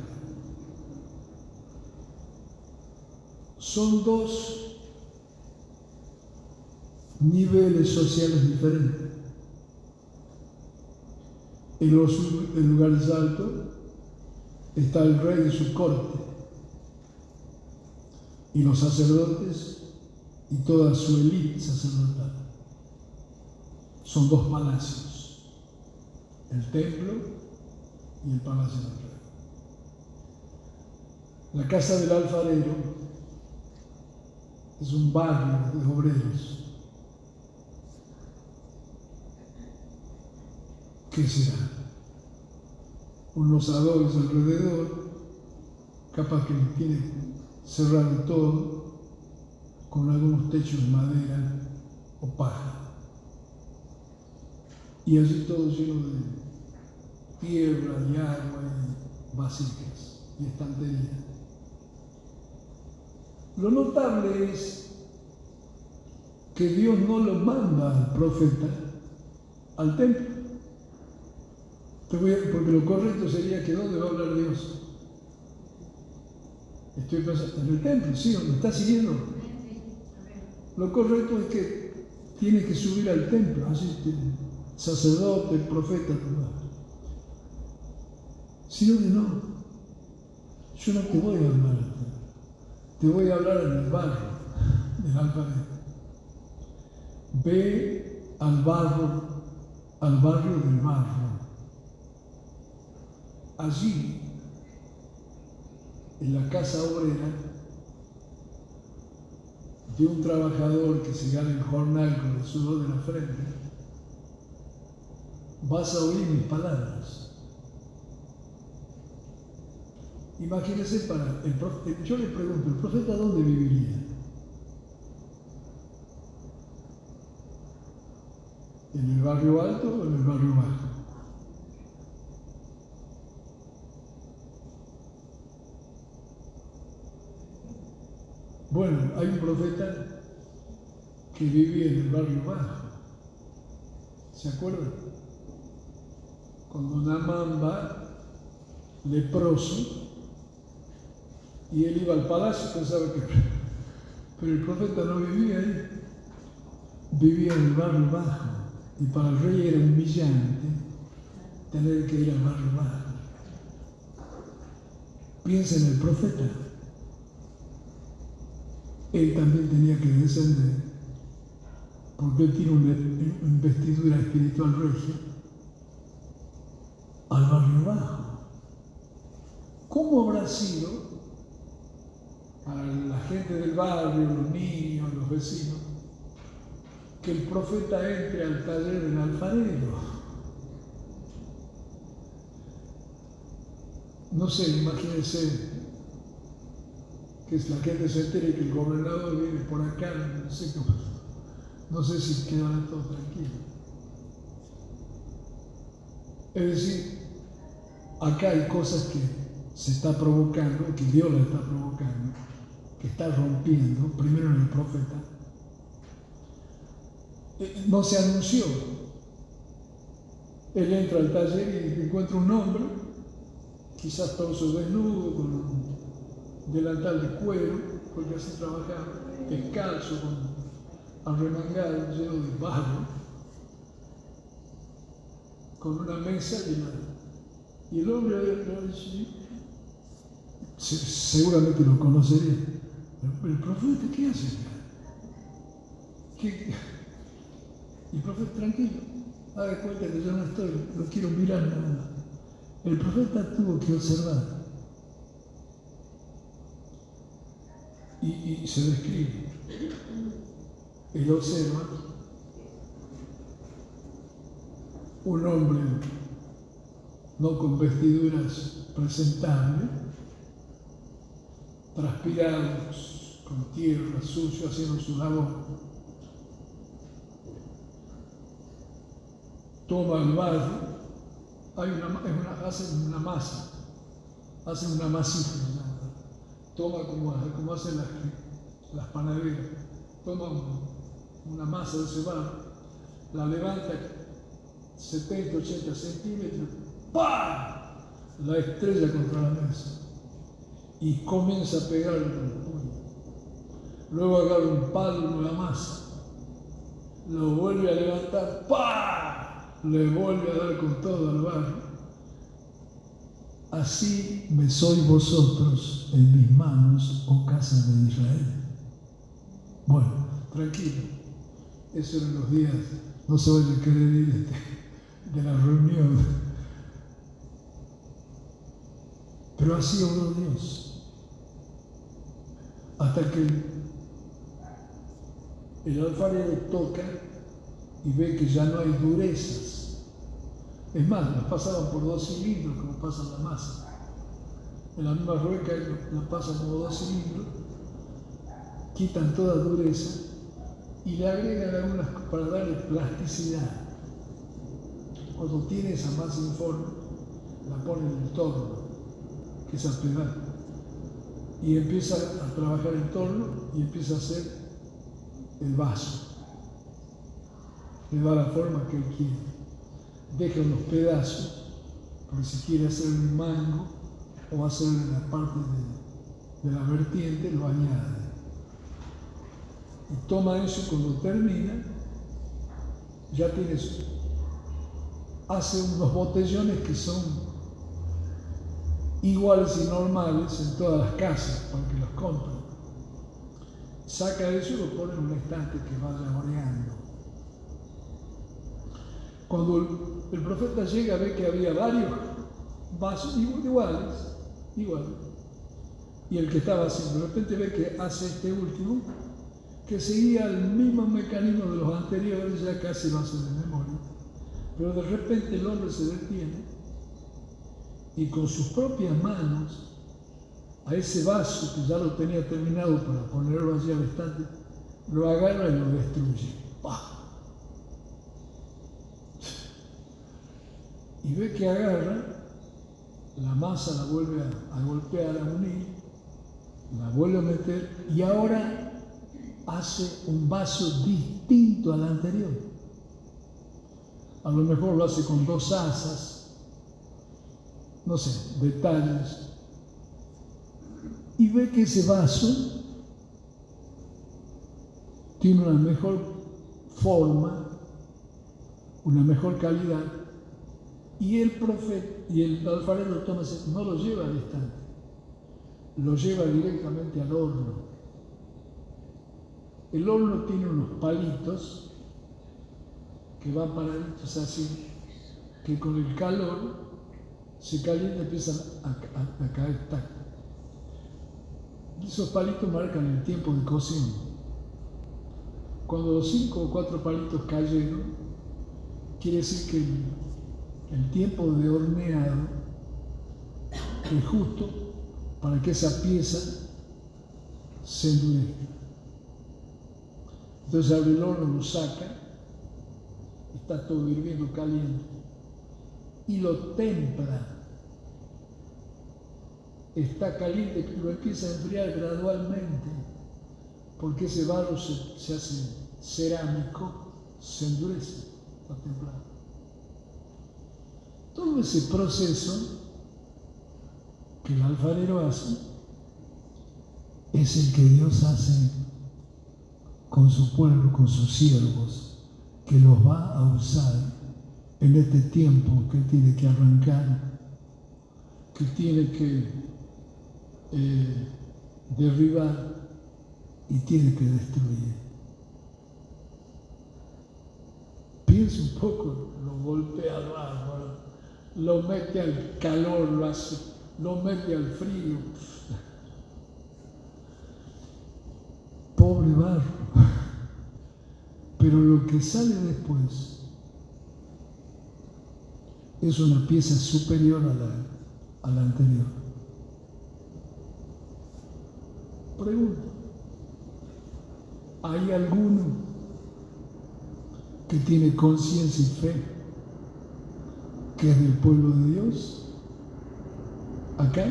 Son 2 niveles sociales diferentes. En los lugares altos está el rey y su corte, y los sacerdotes y toda su élite sacerdotal. Son 2 palacios, el templo y el palacio del rey. La casa del alfarero es un barrio de obreros. ¿Qué será? Unos adobes alrededor, capaz que tiene cerrado todo, con algunos techos de madera o paja. Y allí todo lleno de tierra y agua y vasijas y estanterías. Lo notable es que Dios no lo manda al profeta al templo. Porque lo correcto sería que ¿dónde va a hablar Dios? Estoy pensando, en el templo, ¿sí? ¿Me está siguiendo? Lo correcto es que tiene que subir al templo, así sacerdote, profeta, todo. ¿Sí o no? Yo no te voy a hablar, te voy a hablar en el barrio del alfarero. Ve al barrio del barrio. Allí, en la casa obrera de un trabajador que se gana el jornal con el sudor de la frente, vas a oír mis palabras. Imagínense, yo le pregunto, ¿el profeta dónde viviría? ¿En el barrio alto o en el barrio bajo? Bueno, hay un profeta que vivía en el barrio bajo. ¿Se acuerdan? Cuando Naamán va leproso y él iba al palacio, pensaba que... Pero el profeta no vivía ahí. Vivía en el barrio bajo. Y para el rey era humillante tener que ir al barrio bajo. Piensa en el profeta. Él también tenía que descender, porque él tiene una investidura espiritual regia, al barrio bajo. conocido para la gente del barrio, los niños, los vecinos, que el profeta entre al taller del alfarero. No sé, imagínense que la gente se entere que el gobernador viene por acá, no sé si quedarán todos tranquilos. Es decir, acá hay cosas que se está provocando, que Dios la está provocando, que está rompiendo, primero en el profeta. No se anunció. Él entra al taller y encuentra un hombre, quizás torso desnudo, con un delantal de cuero, porque así trabajaba, descalzo, con arremangado, lleno de barro, con una mesa y el hombre seguramente lo conocería. El profeta, ¿qué hace acá? Y el profeta, tranquilo, haga cuenta que yo no estoy, no quiero mirar nada. El profeta tuvo que observar y se describe. Él observa un hombre no con vestiduras presentables, transpirados, con tierra, sucio, haciendo su labor. Toma el barro, hacen una masa, hacen una masita, toma como hacen las panaderas, toma una masa de ese barro, la levanta 70, 80 centímetros, ¡pam!, la estrella contra la mesa y comienza a pegarle con el puño. Luego agarra un palo de la masa, lo vuelve a levantar, ¡pam!, le vuelve a dar con todo al barro. Así me sois vosotros en mis manos, oh casa de Israel. Bueno, tranquilo, eso eran los días, no se vaya a querer ir de la reunión. Pero así oró Dios, hasta que el alfarero toca y ve que ya no hay durezas. Es más, las pasaban por 2 cilindros, como pasa la masa. En la misma rueca las pasan como 2 cilindros, quitan toda dureza y le agregan algunas para darle plasticidad. Cuando tiene esa masa informe, la ponen en el torno, que es a pegar, y empieza a trabajar el torno y empieza a hacer el vaso. Le da la forma que él quiere. Deja unos pedazos, porque si quiere hacer un mango o hacer en la parte de la vertiente, lo añade. Y toma eso, cuando termina, ya tienes, hace unos botellones que son iguales y normales en todas las casas para que los compren. Saca eso y lo pone en un estante que vaya oreando. Cuando el profeta llega, ve que había varios vasos iguales, y el que estaba haciendo, de repente ve que hace este último, que seguía el mismo mecanismo de los anteriores, ya casi lo hace de memoria, pero de repente el hombre se detiene y con sus propias manos, a ese vaso que ya lo tenía terminado para ponerlo allí al estante, lo agarra y lo destruye. ¡Pah! Y ve que agarra, la masa la vuelve a golpear, a unir, la vuelve a meter y ahora hace un vaso distinto al anterior. A lo mejor lo hace con 2 asas, no sé, detalles. Y ve que ese vaso tiene una mejor forma, una mejor calidad. Y el profeta y el alfarero toma, no lo lleva al estante, lo lleva directamente al horno. El horno tiene unos palitos que van paraditos así, que con el calor se calienta y empiezan a caer, Esos palitos marcan el tiempo de cocción. Cuando los 5 o 4 palitos cayeron, quiere decir que el tiempo de horneado es justo para que esa pieza se endurezca. Entonces abre el horno, lo saca, está todo hirviendo caliente y lo templa. Está caliente, lo empieza a enfriar gradualmente, porque ese barro se hace cerámico, se endurece, está templado. Todo ese proceso que el alfarero hace es el que Dios hace con su pueblo, con sus siervos, que los va a usar en este tiempo que tiene que arrancar, que tiene que derribar y tiene que destruir. Piensa un poco, lo golpea al barro, lo mete al calor, lo mete al frío. Pobre barro. Pero lo que sale después es una pieza superior a la anterior. Pregunta, ¿hay alguno que tiene conciencia y fe que es del pueblo de Dios? ¿Acá?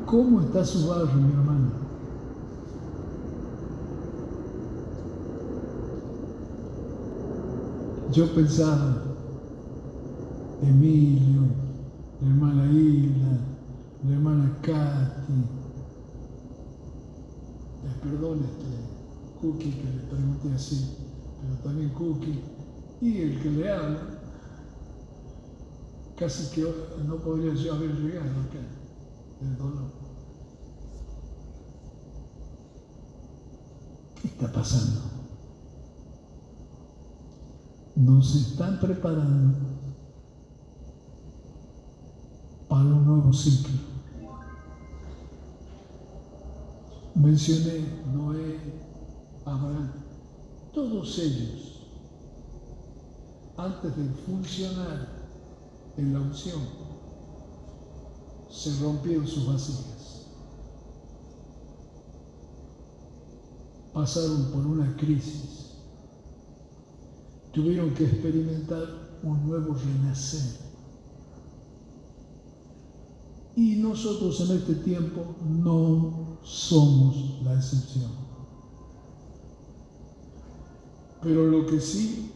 ¿Cómo está su barro, mi hermano? Yo pensaba, Emilio, la hermana Hilda, la hermana Katy, perdón, Cookie, que le pregunté así, pero también Cookie, y el que le habla, casi que no podría yo haber llegado acá, del dolor. ¿Qué está pasando? Nos están preparando para un nuevo ciclo. Mencioné Noé, Abraham, todos ellos, antes de funcionar en la unción, se rompieron sus vasijas. Pasaron por una crisis. Tuvieron que experimentar un nuevo renacer. Y nosotros en este tiempo no somos la excepción. Pero lo que sí,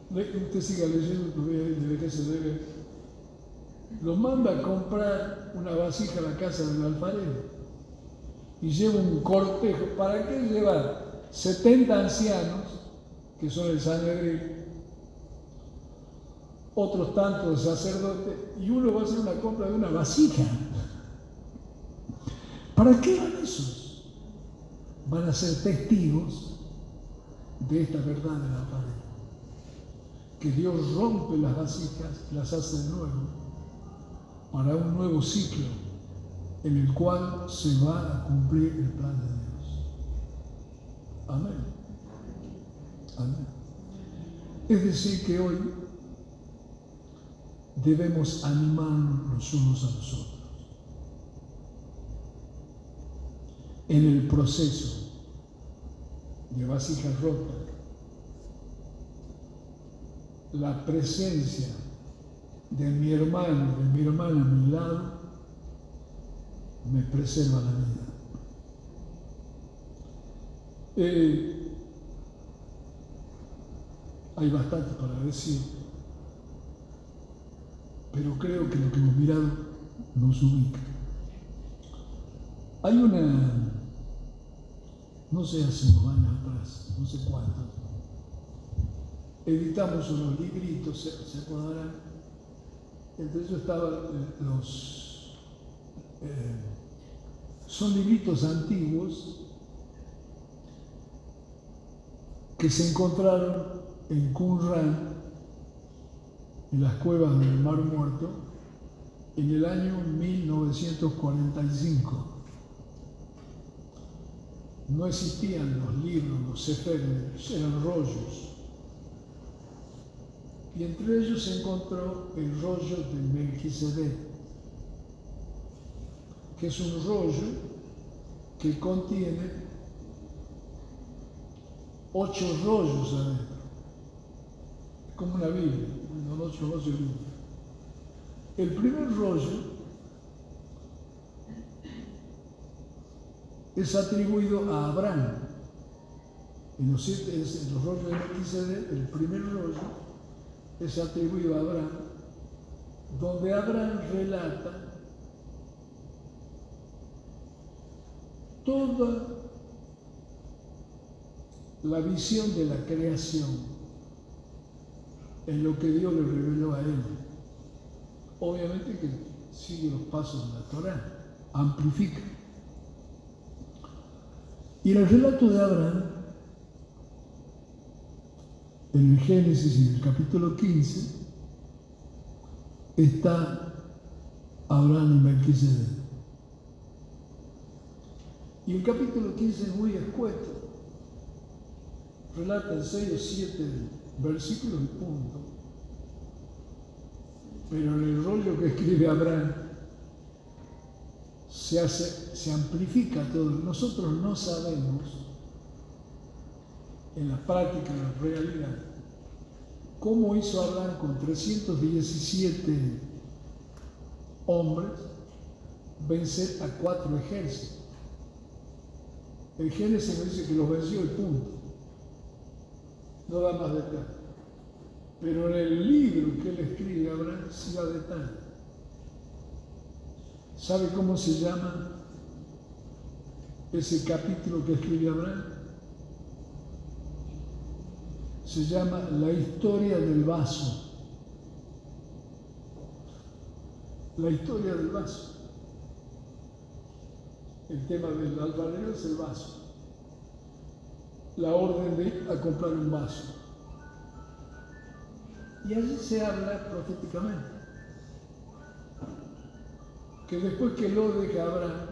usted siga leyendo, debería se debe. Lo manda a comprar una vasija a la casa del alfarero y lleva un cortejo. ¿Para qué llevar 70 ancianos, que son el Sanedrín, otros tantos sacerdotes, y uno va a hacer una compra de una vasija? ¿Para qué van esos? Van a ser testigos de esta verdad de la pared. Que Dios rompe las vasijas, las hace de nuevo, para un nuevo ciclo en el cual se va a cumplir el plan de Dios. Amén. Amén. Es decir, que hoy debemos animarnos los unos a los otros en el proceso de vasijas rotas. La presencia de mi hermano, de mi hermana a mi lado, me preserva la vida. Hay bastante para decir, pero creo que lo que hemos mirado nos ubica. Hay no sé, hace unos años atrás, no sé cuánto, editamos unos libritos, se acordarán. Entre ellos estaban son libritos antiguos que se encontraron en Qumran, en las cuevas del Mar Muerto en el año 1945. No existían los libros, los seferes, eran rollos. Y entre ellos se encontró el rollo de Melquisedec, que es un rollo que contiene 8 rollos adentro, como una Biblia, unos 8 rollos de Biblia. El primer rollo es atribuido a Abraham. En los rollos de Melquisedec, el primer rollo es atribuido a Abraham, donde Abraham relata toda la visión de la creación en lo que Dios le reveló a él. Obviamente que sigue los pasos de la Torá, amplifica. Y en el relato de Abraham, en el Génesis, en el capítulo 15, está Abraham y Melquisedec. Y el capítulo 15 es muy escueto. Relata 6 o 7 versículos y punto. Pero en el rollo que escribe Abraham se amplifica todo. Nosotros no sabemos, en la práctica, en la realidad, cómo hizo Abraham con 317 hombres vencer a 4 ejércitos. El Génesis nos dice que los venció y punto. No da más detalles. Pero en el libro que él escribe, Abraham sí da detalles. ¿Sabe cómo se llama ese capítulo que escribe Abraham? Se llama La historia del vaso. La historia del vaso. El tema del alfarero es el vaso. La orden de ir a comprar un vaso. Y allí se habla proféticamente que después que lo deja Abraham,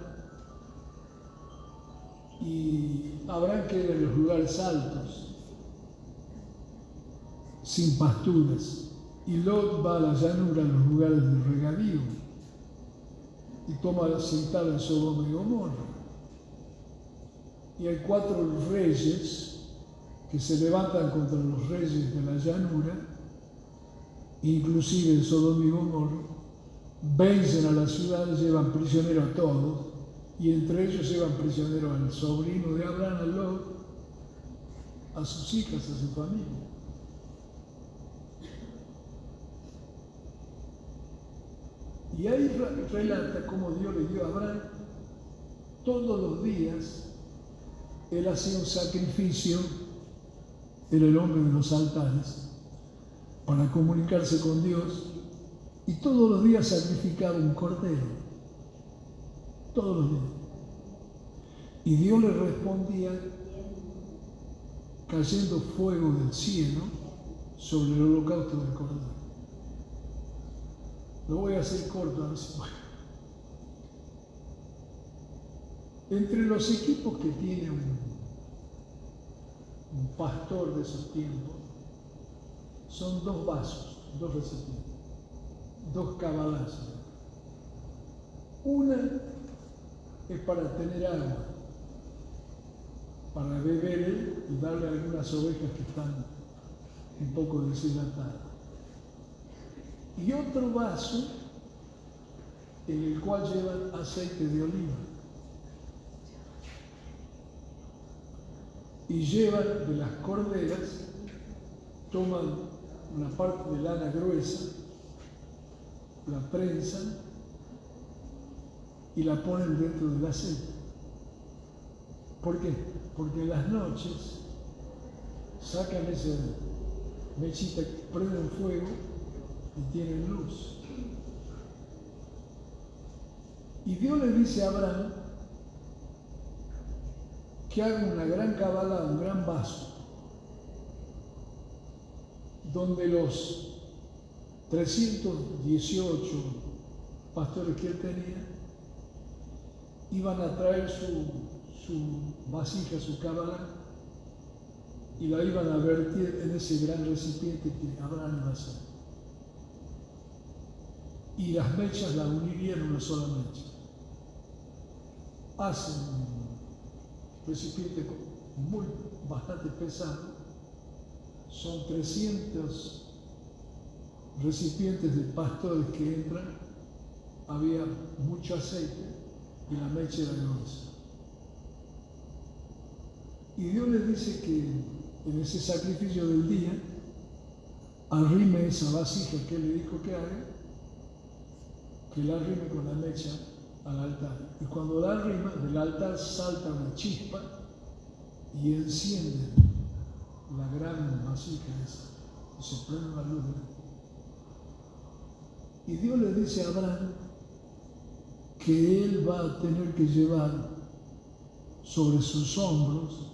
y Abraham queda en los lugares altos, sin pasturas, y Lot va a la llanura, a los lugares de regadío, y toma sentada en Sodoma y Gomorra. Y hay 4 reyes que se levantan contra los reyes de la llanura, inclusive en Sodoma y Gomorra, vencen a la ciudad, llevan prisionero a todos, y entre ellos llevan prisionero al sobrino de Abraham, a Lot, a sus hijas, a su familia. Y ahí relata cómo Dios le dio a Abraham todos los días. Él hacía un sacrificio, era el hombre de los altares, para comunicarse con Dios, y todos los días sacrificaba un cordero, todos los días. Y Dios le respondía cayendo fuego del cielo sobre el holocausto del cordero. Lo voy a hacer corto, a ver si puedo. Entre los equipos que tiene un pastor de esos tiempos, son 2 vasos, 2 recipientes, 2 cabalazos. Una es para tener agua, para beber él y darle a algunas ovejas que están un poco deshidratadas. Y otro vaso en el cual llevan aceite de oliva. Y llevan de las corderas, toman una parte de lana gruesa, la prensan y la ponen dentro del aceite. ¿Por qué? Porque en las noches sacan esa mechita, prenden fuego y tienen luz. Y Dios le dice a Abraham que haga una gran cabalada, un gran vaso, donde los 318 pastores que él tenía iban a traer su vasija, su cábala, y la iban a vertir en ese gran recipiente que Abraham iba a hacer. Y las mechas las unirían en una sola mecha. Hacen un recipiente bastante pesado. Son 300 recipientes de pastores que entran. Había mucho aceite y la mecha era gruesa. Y Dios les dice que en ese sacrificio del día arrime esa vasija que él le dijo que haga, que la arrime con la mecha al altar. Y cuando la arrima, del altar salta una chispa y enciende la gran vasija esa. Y se prende la luz. Y Dios le dice a Abraham que él va a tener que llevar sobre sus hombros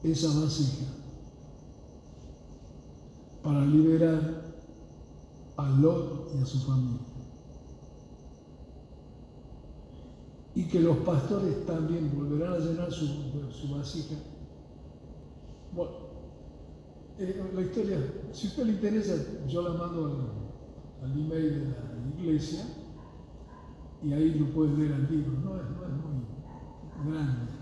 esa vasija para liberar a Lot y a su familia. Y que los pastores también volverán a llenar su vasija. Bueno, la historia, si a usted le interesa, yo la mando al email de la iglesia y ahí lo puede leer al libro. No es muy grande,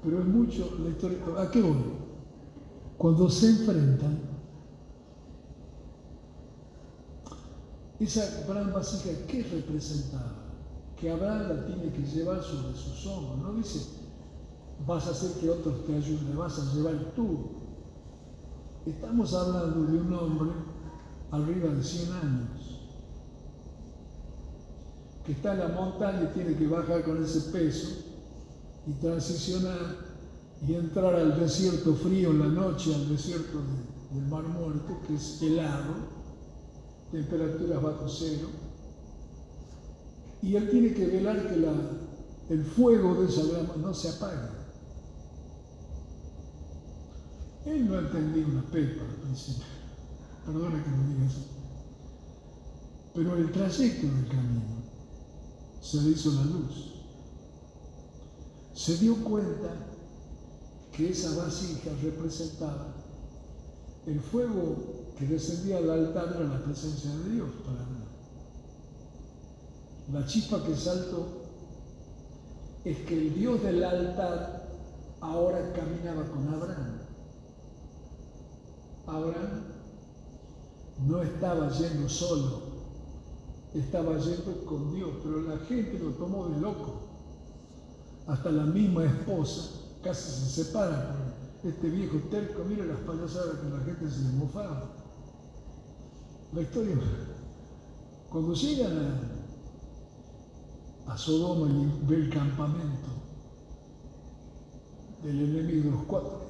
pero es mucho la historia. ¿A qué voy? Cuando se enfrentan, esa gran vasija, ¿qué representaba? Que Abraham la tiene que llevar sobre sus hombros. No dice, vas a hacer que otros te ayuden, vas a llevar tú. Estamos hablando de un hombre arriba de 100 años, que está en la montaña y tiene que bajar con ese peso y transicionar y entrar al desierto frío en la noche, al desierto del Mar Muerto, que es helado, temperaturas bajo cero. Y él tiene que velar que el fuego de esa llama no se apague. Él no entendía una pepa al principio. Perdona que lo diga así. Pero el trayecto del camino se le hizo la luz. Se dio cuenta que esa vasija representaba el fuego que descendía al altar, era la presencia de Dios para mí. La chispa que saltó es que el Dios del altar ahora caminaba con Abraham. Abraham no estaba yendo solo, estaba yendo con Dios, pero la gente lo tomó de loco. Hasta la misma esposa casi se separa por este viejo terco. Mira las payasadas que la gente se mofaba. La historia, cuando llegan a Sodoma y ve el campamento del enemigo, los cuatro,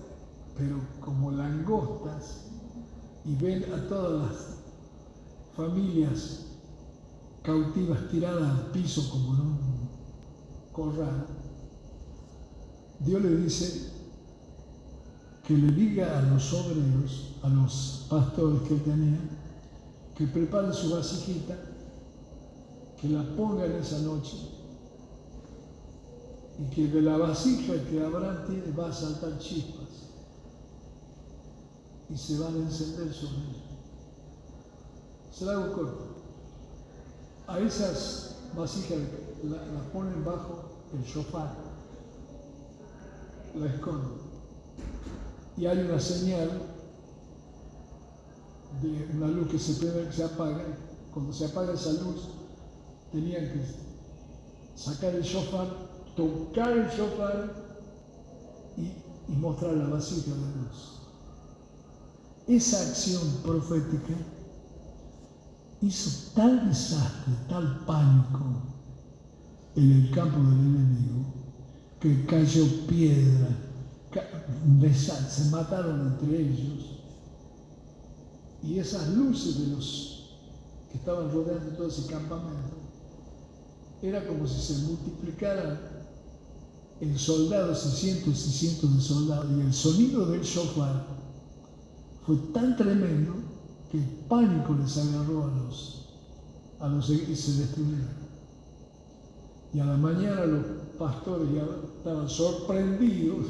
pero como langostas, y ven a todas las familias cautivas tiradas al piso como en un corral, Dios le dice que le diga a los obreros, a los pastores que tenía, que preparen su vasijita, que la pongan esa noche y que de la vasija que Abraham tiene va a saltar chispas y se van a encender sobre ella. Se la hago corto. A esas vasijas las ponen bajo el shofar, la esconden y hay una señal de una luz que se prende, que se apaga. Cuando se apaga esa luz, tenían que sacar el shofar, tocar el shofar y mostrar la vasija de luz. Esa acción profética hizo tal desastre, tal pánico en el campo del enemigo, que cayó piedra, se mataron entre ellos. Y esas luces de los que estaban rodeando todo ese campamento, era como si se multiplicaran en soldados y cientos de soldados. Y el sonido del shofar fue tan tremendo que pánico les agarró a los y se destruyeron. Y a la mañana los pastores ya estaban sorprendidos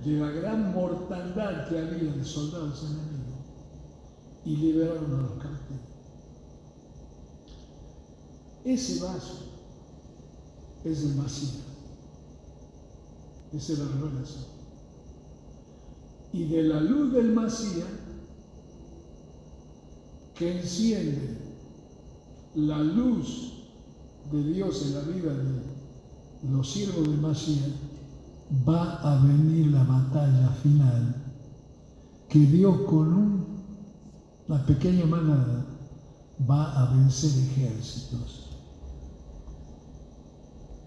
de la gran mortandad que había de soldados enemigos y liberaron a los cautivos. Ese vaso es el Masías. Esa es la revelación. Y de la luz del Masías, que enciende la luz de Dios en la vida de los siervos del Masías, va a venir la batalla final, que Dios con una pequeña manada va a vencer ejércitos.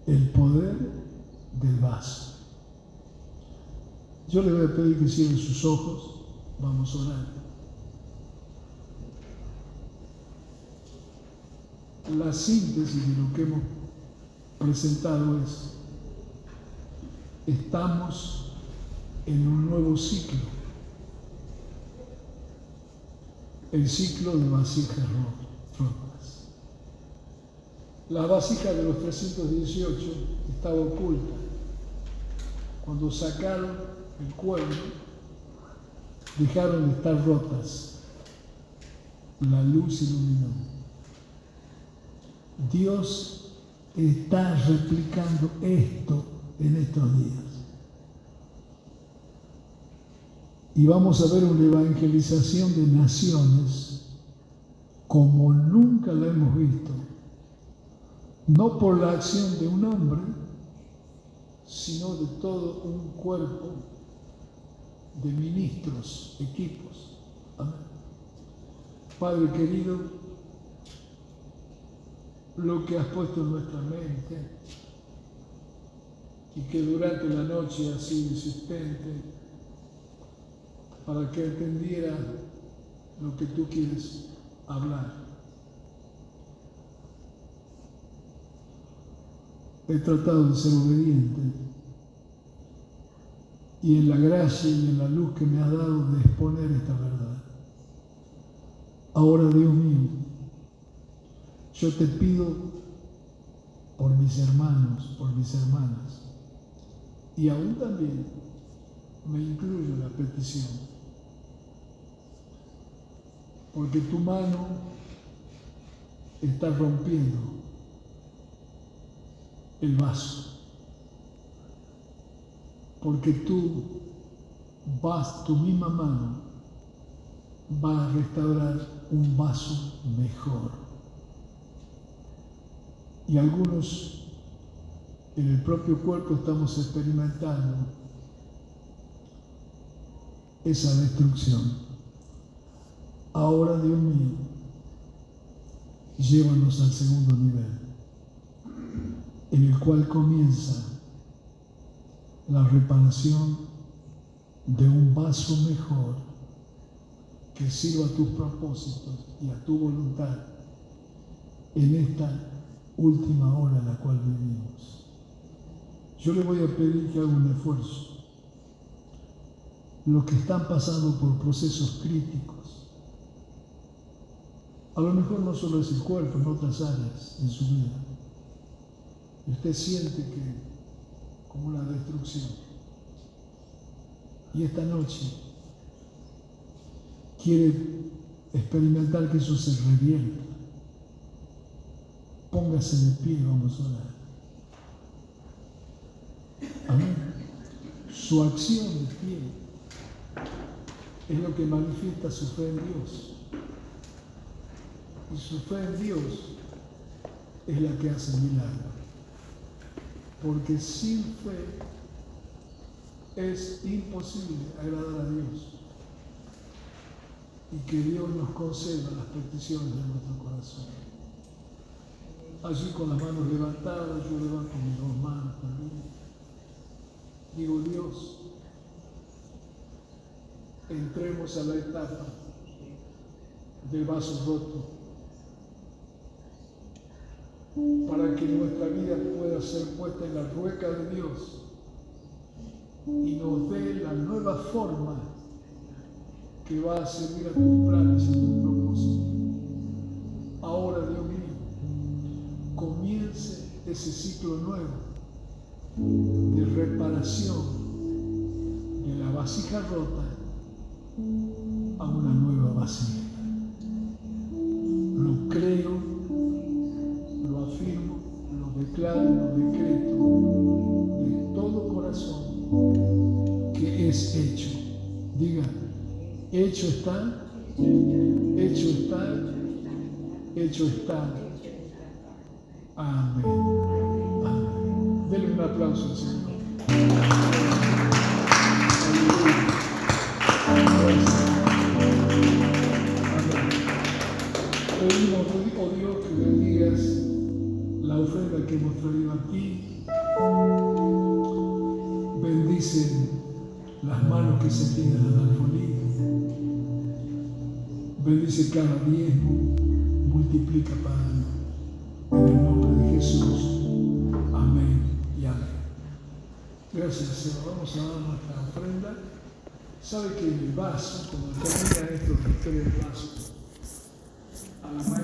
El poder del vaso. Yo le voy a pedir que cierren sus ojos, vamos a orar. La síntesis de lo que hemos presentado es: estamos en un nuevo ciclo, el ciclo de vasijas rotas. La vasija de los 318 estaba oculta. Cuando sacaron el cuerno, dejaron de estar rotas. La luz iluminó. Dios está replicando esto en estos días. Y vamos a ver una evangelización de naciones como nunca la hemos visto. No por la acción de un hombre, sino de todo un cuerpo de ministros, equipos. Amén. Padre querido, lo que has puesto en nuestra mente y que durante la noche ha sido insistente para que entendiera lo que tú quieres hablar. He tratado de ser obediente y en la gracia y en la luz que me has dado de exponer esta verdad. Ahora, Dios mío, yo te pido por mis hermanos, por mis hermanas, y aún también me incluyo en la petición, porque tu mano está rompiendo el vaso, porque tu misma mano va a restaurar un vaso mejor. Y algunos en el propio cuerpo estamos experimentando esa destrucción. Ahora, Dios mío, llévanos al segundo nivel, en el cual comienza la reparación de un vaso mejor que sirva a tus propósitos y a tu voluntad en esta última hora en la cual vivimos. Yo le voy a pedir que haga un esfuerzo. Los que están pasando por procesos críticos, a lo mejor no solo es el cuerpo, en otras áreas en su vida, y usted siente que como una destrucción, y esta noche quiere experimentar que eso se revierta, póngase de pie y vamos a orar. Amén. Su acción de pie es lo que manifiesta su fe en Dios. Y su fe en Dios es la que hace milagros. Porque sin fe es imposible agradar a Dios y que Dios nos conceda las peticiones de nuestro corazón. Allí con las manos levantadas, yo levanto mis dos manos también. Digo, Dios, entremos a la etapa del vaso roto para que nuestra vida pueda ser puesta en la rueca de Dios y nos dé la nueva forma que va a servir a tus planes y a tus propósitos. Ahora, Dios mío, comience ese ciclo nuevo de reparación de la vasija rota a una nueva vasija. Lo creo, lo afirmo, lo declaro, lo decreto de todo corazón que es hecho. Diga, hecho está, hecho está, hecho está. Amén. Amén. Denle un aplauso al Señor. Pedimos, oh Dios, que bendigas la ofrenda que hemos traído a ti. Bendice las manos que se tienen al alfolí. Bendice cada diezmo. Multiplica, Padre. En el nombre de Jesús. Amén y amén. Gracias, Señor. Vamos a dar nuestra ofrenda. ¿Sabe que el vaso, cuando termina esto, el vaso, a la mañana